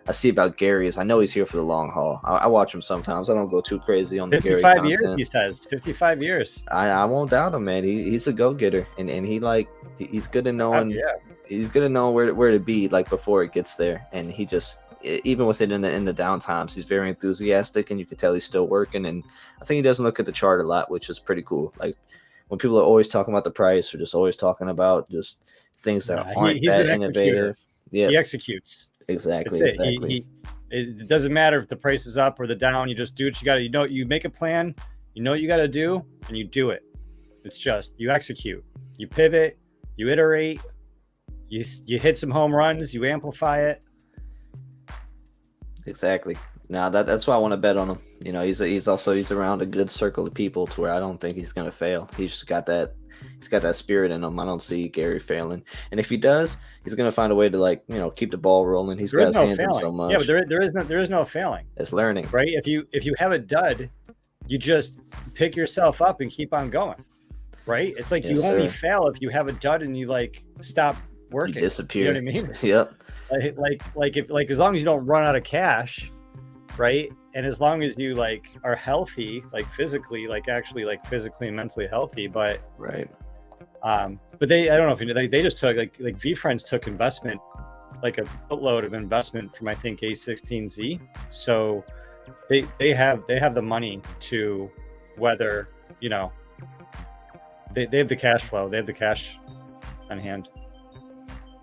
I see about Gary is I know he's here for the long haul. I watch him sometimes. I don't go too crazy on the Gary content. 55 years, he says. 55 years. I won't doubt him, man. He's a go-getter, and he's good at knowing. He's good at knowing where to be before it gets there, and he just. Even with it in the down times, he's very enthusiastic, and you can tell he's still working. And I think he doesn't look at the chart a lot, which is pretty cool. When people are always talking about the price, or just always talking about just things that aren't that innovative. Yeah, he executes. Exactly. It doesn't matter if the price is up or the down. You just do what you got to. You make a plan. You know what you got to do, and you do it. It's just you execute, you pivot, you iterate, you hit some home runs, you amplify it. Exactly. Now that's why I want to bet on him. You know, he's around a good circle of people to where I don't think he's gonna fail. He's just got that spirit in him. I don't see Gary failing. And if he does, he's gonna find a way to, like, you know, keep the ball rolling. He's got his hands in so much. Yeah, but there is no failing. It's learning. Right? If you have a dud, you just pick yourself up and keep on going. Right? It's like you only fail if you have a dud and you like stop working. You disappear. You know what I mean? Yep. Like as long as you don't run out of cash, right? And as long as you like are healthy, like physically, like actually like physically and mentally healthy, but right. But I don't know if you know, they just took like VFriends took investment, like a boatload of investment from I think A16Z. So they have the money to weather, you know, they have the cash flow, they have the cash on hand.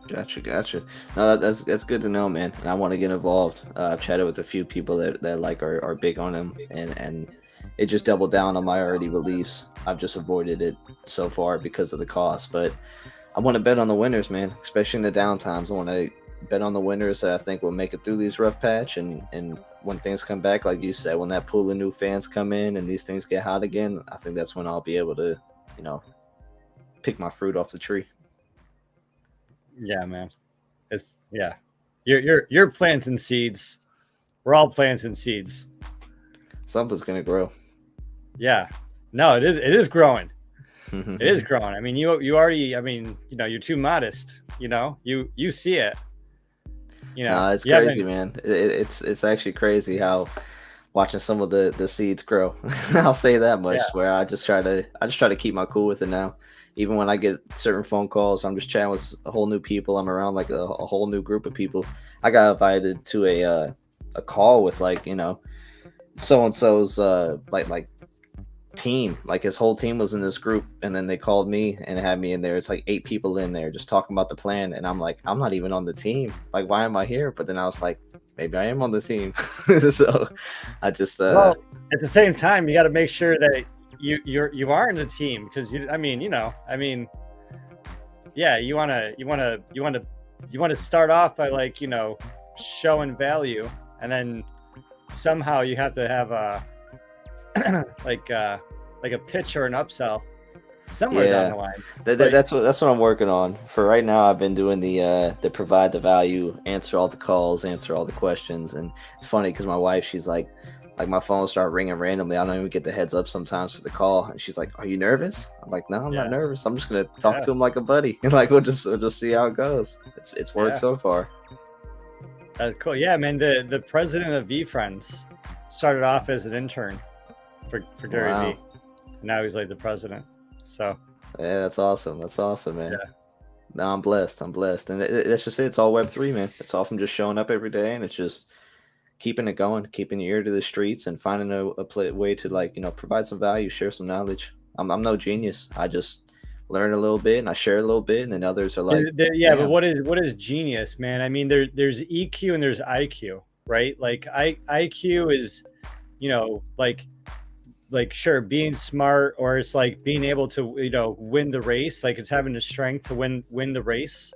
Gotcha. No, that's good to know, man. And I want to get involved. I've chatted with a few people that like are big on him, and it just doubled down on my already beliefs. I've just avoided it so far because of the cost. But I want to bet on the winners, man, especially in the down times. I want to bet on the winners that I think will make it through these rough patch. And when things come back, like you said, when that pool of new fans come in and these things get hot again, I think that's when I'll be able to, you know, pick my fruit off the tree. Yeah, man. You're planting seeds. We're all planting seeds. Something's gonna grow. Yeah. No, it is growing. It is growing. I mean, you already, I mean, you know, you're too modest, you know, you see it. You know, it's crazy, man. It's actually crazy how watching some of the seeds grow. I'll say that much. Where I just try to keep my cool with it now. Even when I get certain phone calls, I'm just chatting with a whole new people. I'm around like a whole new group of people. I got invited to a call with, like, you know, so and so's like team. Like his whole team was in this group, and then they called me and had me in there. It's like 8 people in there just talking about the plan, and I'm like, I'm not even on the team. Like, why am I here? But then I was like, maybe I am on the team. So I just well, at the same time, you got to make sure that you are in the team, because you want to start off by, like, you know, showing value, and then somehow you have to have a like a pitch or an upsell somewhere down the line. That's what I'm working on. For right now, I've been doing the provide the value, answer all the calls, answer all the questions. And it's funny because my wife, she's like my phone will start ringing randomly. I don't even get the heads up sometimes for the call, and she's like, "Are you nervous?" I'm like, "No, I'm not nervous. I'm just gonna talk to him like a buddy, and like we'll just see how it goes." It's worked so far. That's cool. Yeah, man. The president of VFriends started off as an intern for Gary V. Now he's like the president. So yeah, that's awesome. That's awesome, man. Yeah. No, I'm blessed. And that's just it. It's all Web3, man. It's all from just showing up every day, and it's just keeping it going, keeping your ear to the streets, and finding a way to, like, you know, provide some value, share some knowledge. I'm no genius. I just learn a little bit and I share a little bit, and then others are like, but what is genius, man? I mean, there's EQ and there's IQ, right? Like IQ is, you know, like sure, being smart, or it's like being able to, you know, win the race, like it's having the strength to win the race.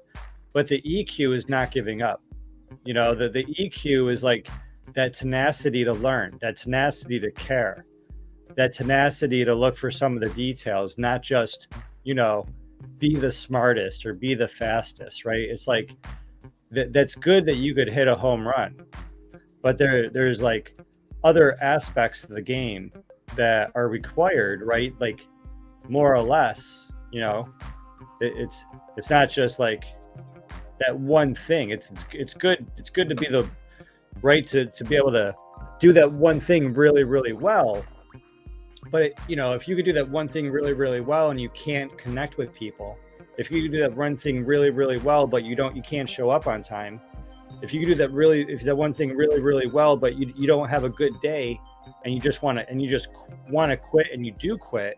But the EQ is not giving up. You know, the EQ is like that tenacity to learn, that tenacity to care, that tenacity to look for some of the details, not just, you know, be the smartest or be the fastest, right? It's like that's good that you could hit a home run, but there's like other aspects of the game that are required, right? Like more or less, you know, it's not just like that one thing. It's good to be the right to be able to do that one thing really, really well. But you know, if you could do that one thing really, really well and you can't connect with people, if you could do that one thing really, really well, but you can't show up on time, if you could do that one thing really, really well, but you don't have a good day, and you just want to quit, and you do quit,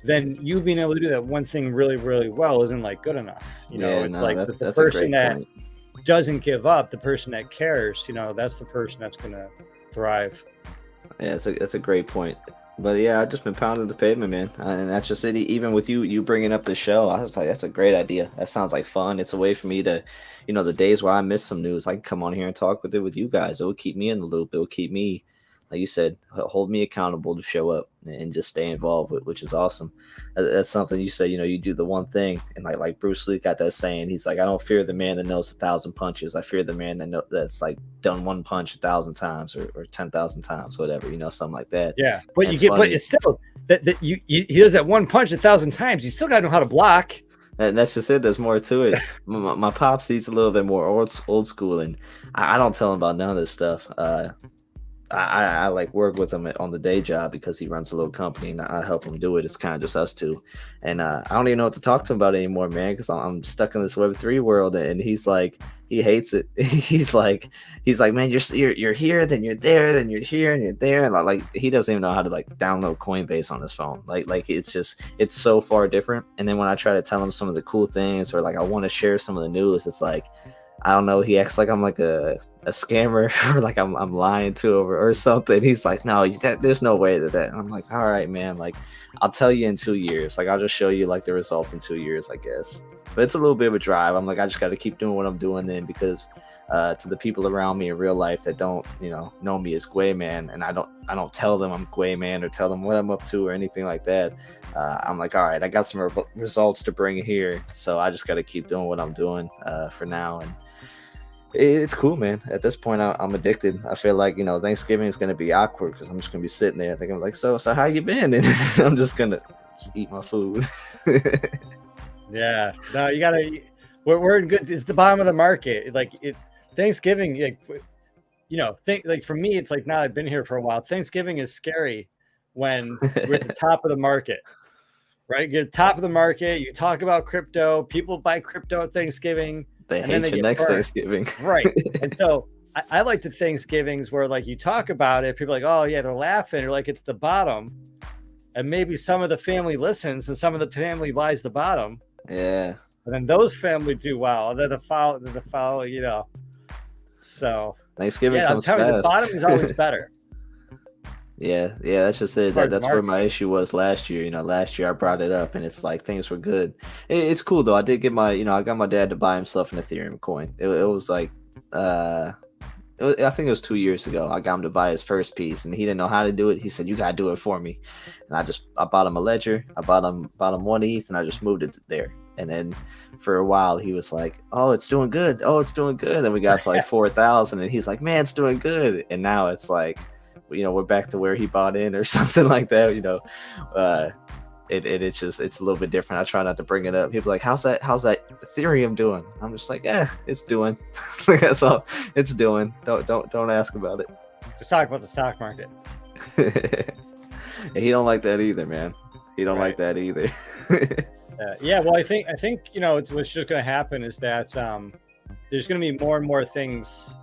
then you being able to do that one thing really, really well isn't like good enough. You know, it's like the person that doesn't give up, the person that cares, you know, that's the person that's going to thrive. Yeah, it's a great point. But yeah, I just been pounding the pavement, man, and that's just it. Even with you bringing up the show, I was like, that's a great idea. That sounds like fun. It's a way for me to, the days where I miss some news, I can come on here and talk with you guys. It will keep me in the loop. It will keep me, like you said, hold me accountable to show up and just stay involved with, which is awesome. That's something you said. You do the one thing, and like Bruce Lee got that saying. He's like, I don't fear the man that knows 1,000 punches. I fear the man that's like done one punch 1,000 times or 10,000 times, whatever. Something like that. Yeah, but but it's still that he does that one punch 1,000 times. You still got to know how to block. And that's just it. There's more to it. My pops, he's a little bit more old school, and I don't tell him about none of this stuff. I like work with him on the day job because he runs a little company, and I help him do it. It's kind of just us two, and I don't even know what to talk to him about anymore, man, because I'm stuck in this Web3 world, and he's like, he hates it. he's like, man, you're here, then you're there, then you're here, and you're there, and like he doesn't even know how to like download Coinbase on his phone. Like it's so far different. And then when I try to tell him some of the cool things, or like I want to share some of the news, it's like, I don't know, he acts like I'm like a scammer or like I'm lying to him or something. He's like, no, there's no way that. And I'm like, all right, man, like I'll tell you in 2 years. Like I'll just show you like the results in 2 years, I guess. But it's a little bit of a drive. I'm like, I just got to keep doing what I'm doing then, because to the people around me in real life that don't know me as Gwayman, and I don't tell them I'm Gwayman or tell them what I'm up to or anything like that. I'm like, all right, I got some results to bring here, so I just got to keep doing what I'm doing for now. And it's cool, man. At this point, I'm addicted. I feel like, Thanksgiving is going to be awkward because I'm just going to be sitting there thinking like, so how you been? And I'm just going to eat my food. Yeah. No, you got to, we're in good. It's the bottom of the market. Like Thanksgiving, like for me, it's like, now I've been here for a while. Thanksgiving is scary when we're at the top of the market, right? You're at the top of the market. You talk about crypto. People buy crypto at Thanksgiving. They hate you next Thanksgiving. Right. And so I like the Thanksgivings where like you talk about it, people are like, oh yeah, they're laughing. You're like, it's the bottom. And maybe some of the family listens and some of the family buys the bottom. Yeah. And then those families do well. And then the follow, So Thanksgiving comes I'm telling you, fast. the bottom is always better. Yeah, that's just it. That's where my issue was last year. Last year I brought it up, and it's like things were good. It's cool though. I did get I got my dad to buy himself an Ethereum coin. It was like, I think it was 2 years ago. I got him to buy his first piece, and he didn't know how to do it. He said, "You gotta do it for me." And I bought him a ledger. I bought him 1 ETH, and I just moved it there. And then for a while, he was like, "Oh, it's doing good. Oh, it's doing good." And we got to like 4,000, and he's like, "Man, it's doing good." And now it's like, we're back to where he bought in or something like that. It's a little bit different. I try not to bring it up. People are like, how's that Ethereum doing? I'm just like, it's doing. That's all it's doing. Don't ask about it. Just talk about the stock market. He don't like that either, man. He don't like that either. Yeah, well, I think what's just going to happen is that there's going to be more and more things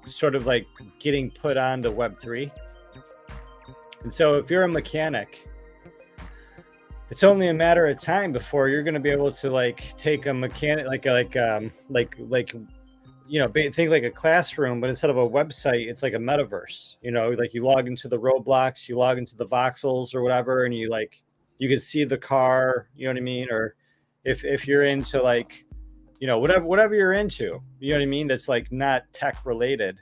sort of like getting put onto Web3. And so if you're a mechanic, it's only a matter of time before you're going to be able to like take a mechanic, think like a classroom, but instead of a website, it's like a metaverse. Like you log into the Roblox, you log into the voxels or whatever, and you can see the car. You know what I mean? Or if you're into like, whatever you're into, you know what I mean? That's like not tech related.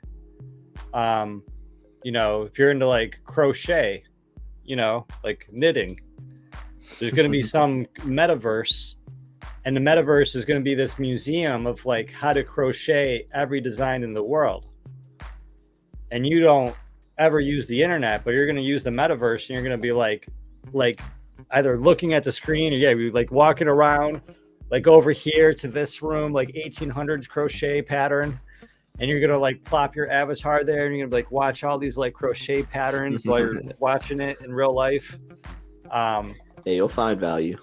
If you're into like crochet, like knitting, there's going to be some metaverse, and the metaverse is going to be this museum of like how to crochet every design in the world. And you don't ever use the internet, but you're going to use the metaverse, and you're going to be like either looking at the screen or you're like walking around, like over here to this room, like 1800s crochet pattern. And you're going to like plop your avatar there, and you're going to like watch all these like crochet patterns while you're watching it in real life. Yeah, you'll find value.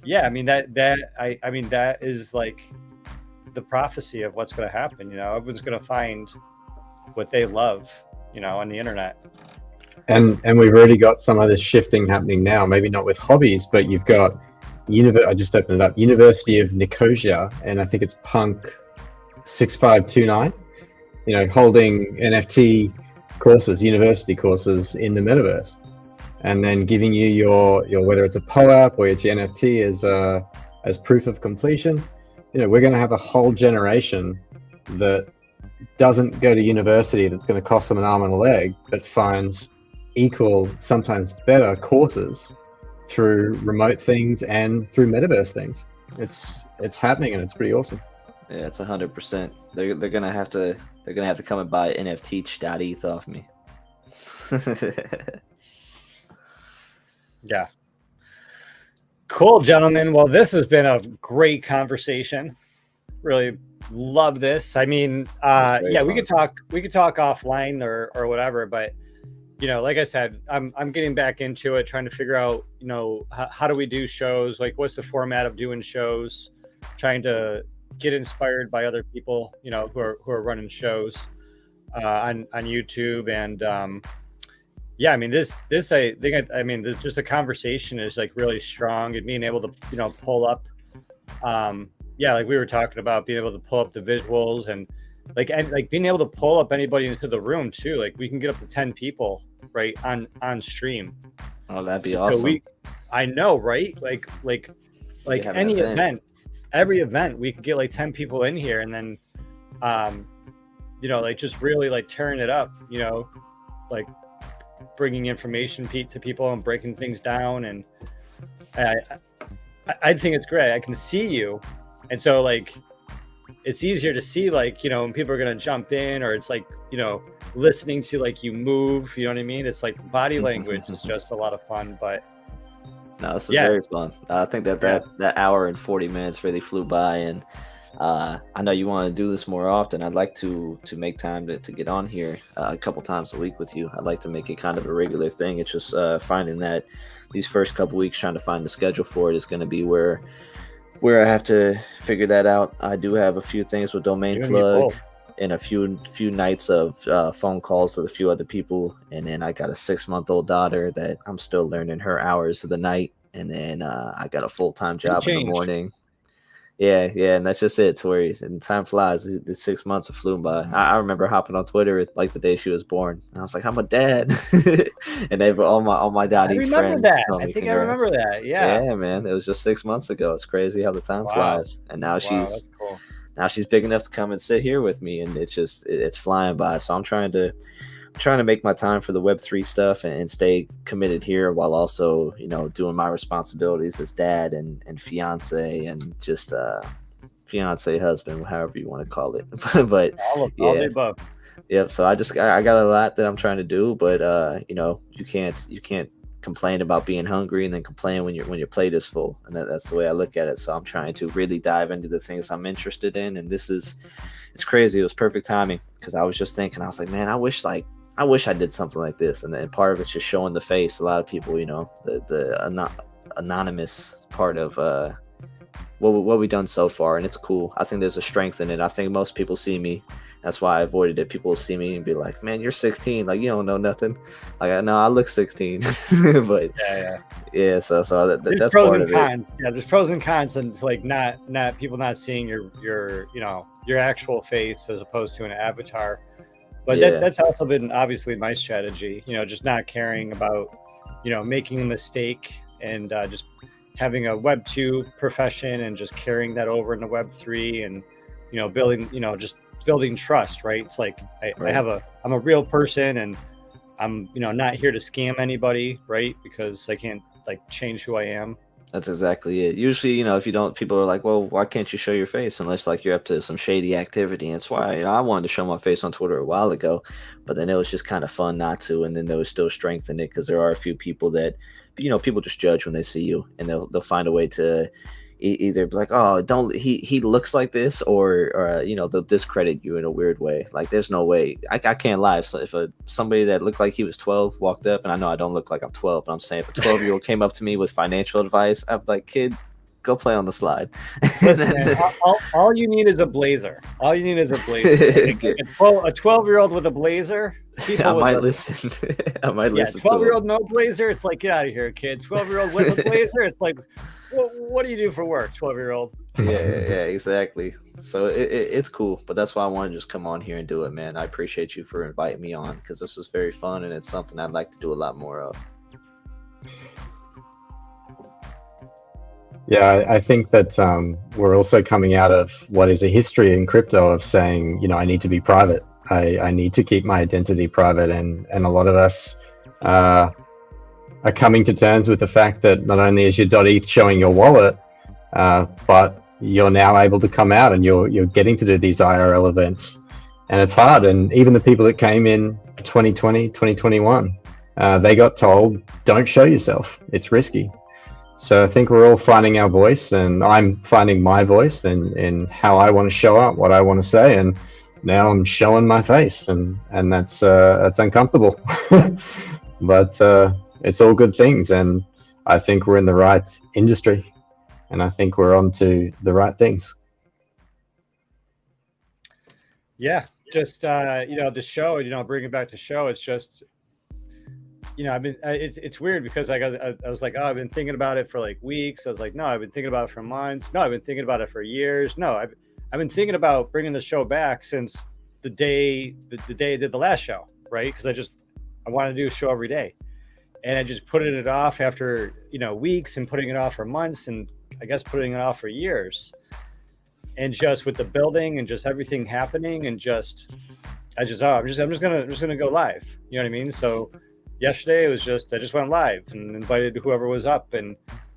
Yeah. I mean, that is like the prophecy of what's going to happen. Everyone's going to find what they love, on the internet. And we've already got some of this shifting happening now, maybe not with hobbies, but you've got I just opened it up, University of Nicosia, and I think it's Punk 6529, holding NFT courses, university courses in the metaverse. and then giving you your whether it's a POAP or it's your NFT as proof of completion. We're going to have a whole generation that doesn't go to university that's going to cost them an arm and a leg, but finds equal, sometimes better courses through remote things and through metaverse things. It's happening, and it's pretty awesome. Yeah, it's 100%. They're gonna have to come and buy NFT.eth off me. Yeah. Cool, gentlemen. Well, this has been a great conversation. Really love this. I mean, yeah, fun. we could talk offline or whatever, but like I said, I'm getting back into it, trying to figure out, how do we do shows? Like, what's the format of doing shows? Trying to get inspired by other people, who are running shows on YouTube. And yeah, I mean, this I think, I mean, just the conversation is like really strong, and being able to, pull up, yeah, like we were talking about, being able to pull up the visuals and being able to pull up anybody into the room too. Like, we can get up to 10 people, right, on stream. Oh, that'd be awesome. So I know, right? Like any event, every event, we could get like 10 people in here, and then, just really turn it up, like bringing information to people and breaking things down. And I think it's great. I can see you. And so it's easier to see, when people are going to jump in, or it's listening to you move, you know what I mean? It's the body language is just a lot of fun. But no, this is very fun. I think that hour and 40 minutes really flew by, and I know you want to do this more often. I'd like to make time to get on here a couple times a week with you. I'd like to make it kind of a regular thing. It's just finding that these first couple weeks, trying to find the schedule for it is going to be where I have to figure that out. I do have a few things with Domain Plug and a few nights of phone calls with a few other people, and then I got a 6-month-old daughter that I'm still learning her hours of the night, and then I got a full-time job in the morning. Yeah, and that's just it, Tori. And time flies. The 6 months have flown by. I remember hopping on Twitter the day she was born. And I was like, I'm a dad. And they were all my daddy friends. I think I remember that. Yeah, man. It was just 6 months ago. It's crazy how the time flies. And now that's cool. Now she's big enough to come and sit here with me, and it's flying by. So I'm trying to make my time for the Web3 stuff and stay committed here, while also, doing my responsibilities as dad and fiance, and just fiance, husband, however you want to call it. But all the above. Yep. So I got a lot that I'm trying to do, but you can't complain about being hungry and then complain when your plate is full, and that's the way I look at it. So I'm trying to really dive into the things I'm interested in, and it's crazy. It was perfect timing, because I was just thinking, I was like, man, I wish I did something like this. And then part of it's just showing the face. A lot of people, the anonymous part of what we've done so far, and it's cool. I think there's a strength in it. I think most people see me. That's why I avoided it. People will see me and be like, man, you're 16. Like, you don't know nothing. Like, no, I look 16. But yeah. So that's pros part and of cons. Yeah, there's pros and cons, and it's not people not seeing your actual face as opposed to an avatar. But that's also been obviously my strategy, just not caring about, making a mistake, and just having a Web 2 profession and just carrying that over into Web 3, and, building, just building trust, right? It's like I'm a real person, and I'm, not here to scam anybody, right? Because I can't change who I am. That's exactly it. Usually, if you don't, people are like, well, why can't you show your face unless you're up to some shady activity? And it's why, I wanted to show my face on Twitter a while ago, but then it was just kind of fun not to. And then there was still strength in it, because there are a few people that, people just judge when they see you, and they'll find a way to either be like, oh, don't, he looks like this, or they'll discredit you in a weird way. Like, there's no way. I can't lie. So if somebody that looked like he was 12 walked up, and I know I don't look like I'm 12, but I'm saying if a 12-year-old came up to me with financial advice, I'd be like, kid, go play on the slide. all you need is a blazer. All you need is a blazer. A 12-year-old with a blazer. I might listen. I might listen. 12-year-old no blazer. It's like, get out of here, kid. 12-year-old with a blazer. It's like, what do you do for work, 12-year-old? Yeah, exactly. So it's cool, but that's why I want to just come on here and do it, man. I appreciate you for inviting me on, because this was very fun, and it's something I'd like to do a lot more of. Yeah, I think that we're also coming out of what is a history in crypto of saying, I need to be private. I need to keep my identity private, and a lot of us are coming to terms with the fact that not only is your .eth showing your wallet, but you're now able to come out and you're getting to do these IRL events, and it's hard. And even the people that came in 2020, 2021, they got told, don't show yourself, it's risky. So I think we're all finding our voice, and I'm finding my voice in how I want to show up, what I want to say, and now I'm showing my face, and that's uncomfortable, but it's all good things, and I think we're in the right industry, and I think we're on to the right things. Yeah, just the show, bringing back the show, it's just. I've been. It's weird because I was like, oh, I've been thinking about it for like weeks. I was like, no, I've been thinking about it for months. No, I've been thinking about it for years. No, I've been thinking about bringing the show back since the day I did the last show, right? Because I wanted to do a show every day, and I just put it off after weeks, and putting it off for months, and I guess putting it off for years, and just with the building and just everything happening, and I'm just gonna go live. You know what I mean? So. Yesterday it was I just went live and invited whoever was up, and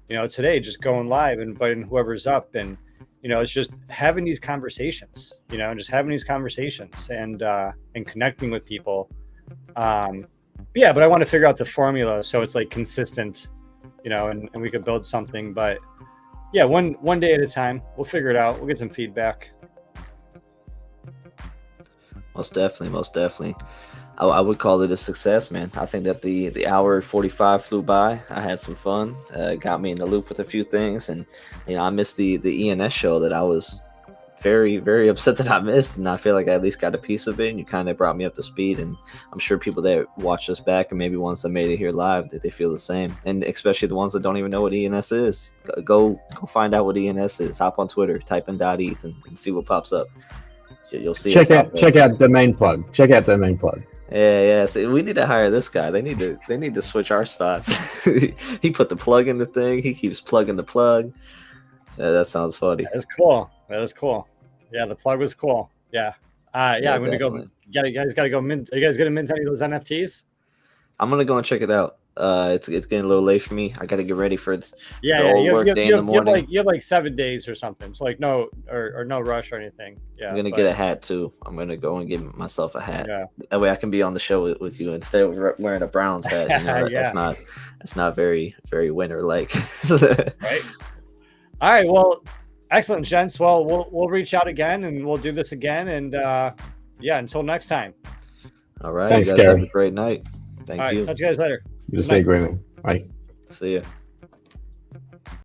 today just going live and inviting whoever's up, and it's just having these conversations, and connecting with people. But I want to figure out the formula so it's like consistent, and we could build something. But yeah, one day at a time, we'll figure it out. We'll get some feedback. Most definitely. I would call it a success, man. I think that the hour 45 flew by. I had some fun. Got me in the loop with a few things, and I missed the ENS show that I was very, very upset that I missed, and I feel like I at least got a piece of it, and you kind of brought me up to speed. And I'm sure people that watched us back, and maybe ones that made it here live, that they feel the same, and especially the ones that don't even know what ENS is. Go find out what ENS is. Hop on Twitter, type in .eth, and see what pops up. You'll see. Check out domain plug. Yeah. See, we need to hire this guy. They need to switch our spots. He put the plug in the thing. He keeps plugging the plug. Yeah, that sounds funny. That is cool. Yeah, the plug was cool. Yeah. I'm gonna go. You guys gotta go mint. Are you guys gonna mint any of those NFTs? I'm gonna go and check it out. It's getting a little late for me. I got to get ready for the work day in the morning. You have like 7 days or something. So like no rush or anything. Yeah. I'm gonna get a hat too. I'm gonna go and give myself a hat. Yeah. That way I can be on the show with you instead of wearing a Browns hat. That's not very, very winter like. Right. All right. Well, excellent, gents. Well, we'll reach out again and we'll do this again. And until next time. All right. Thanks, you guys Gary. have a great night. Thank you. Talk to you guys later. Good to see you, Grayman. Bye. See ya.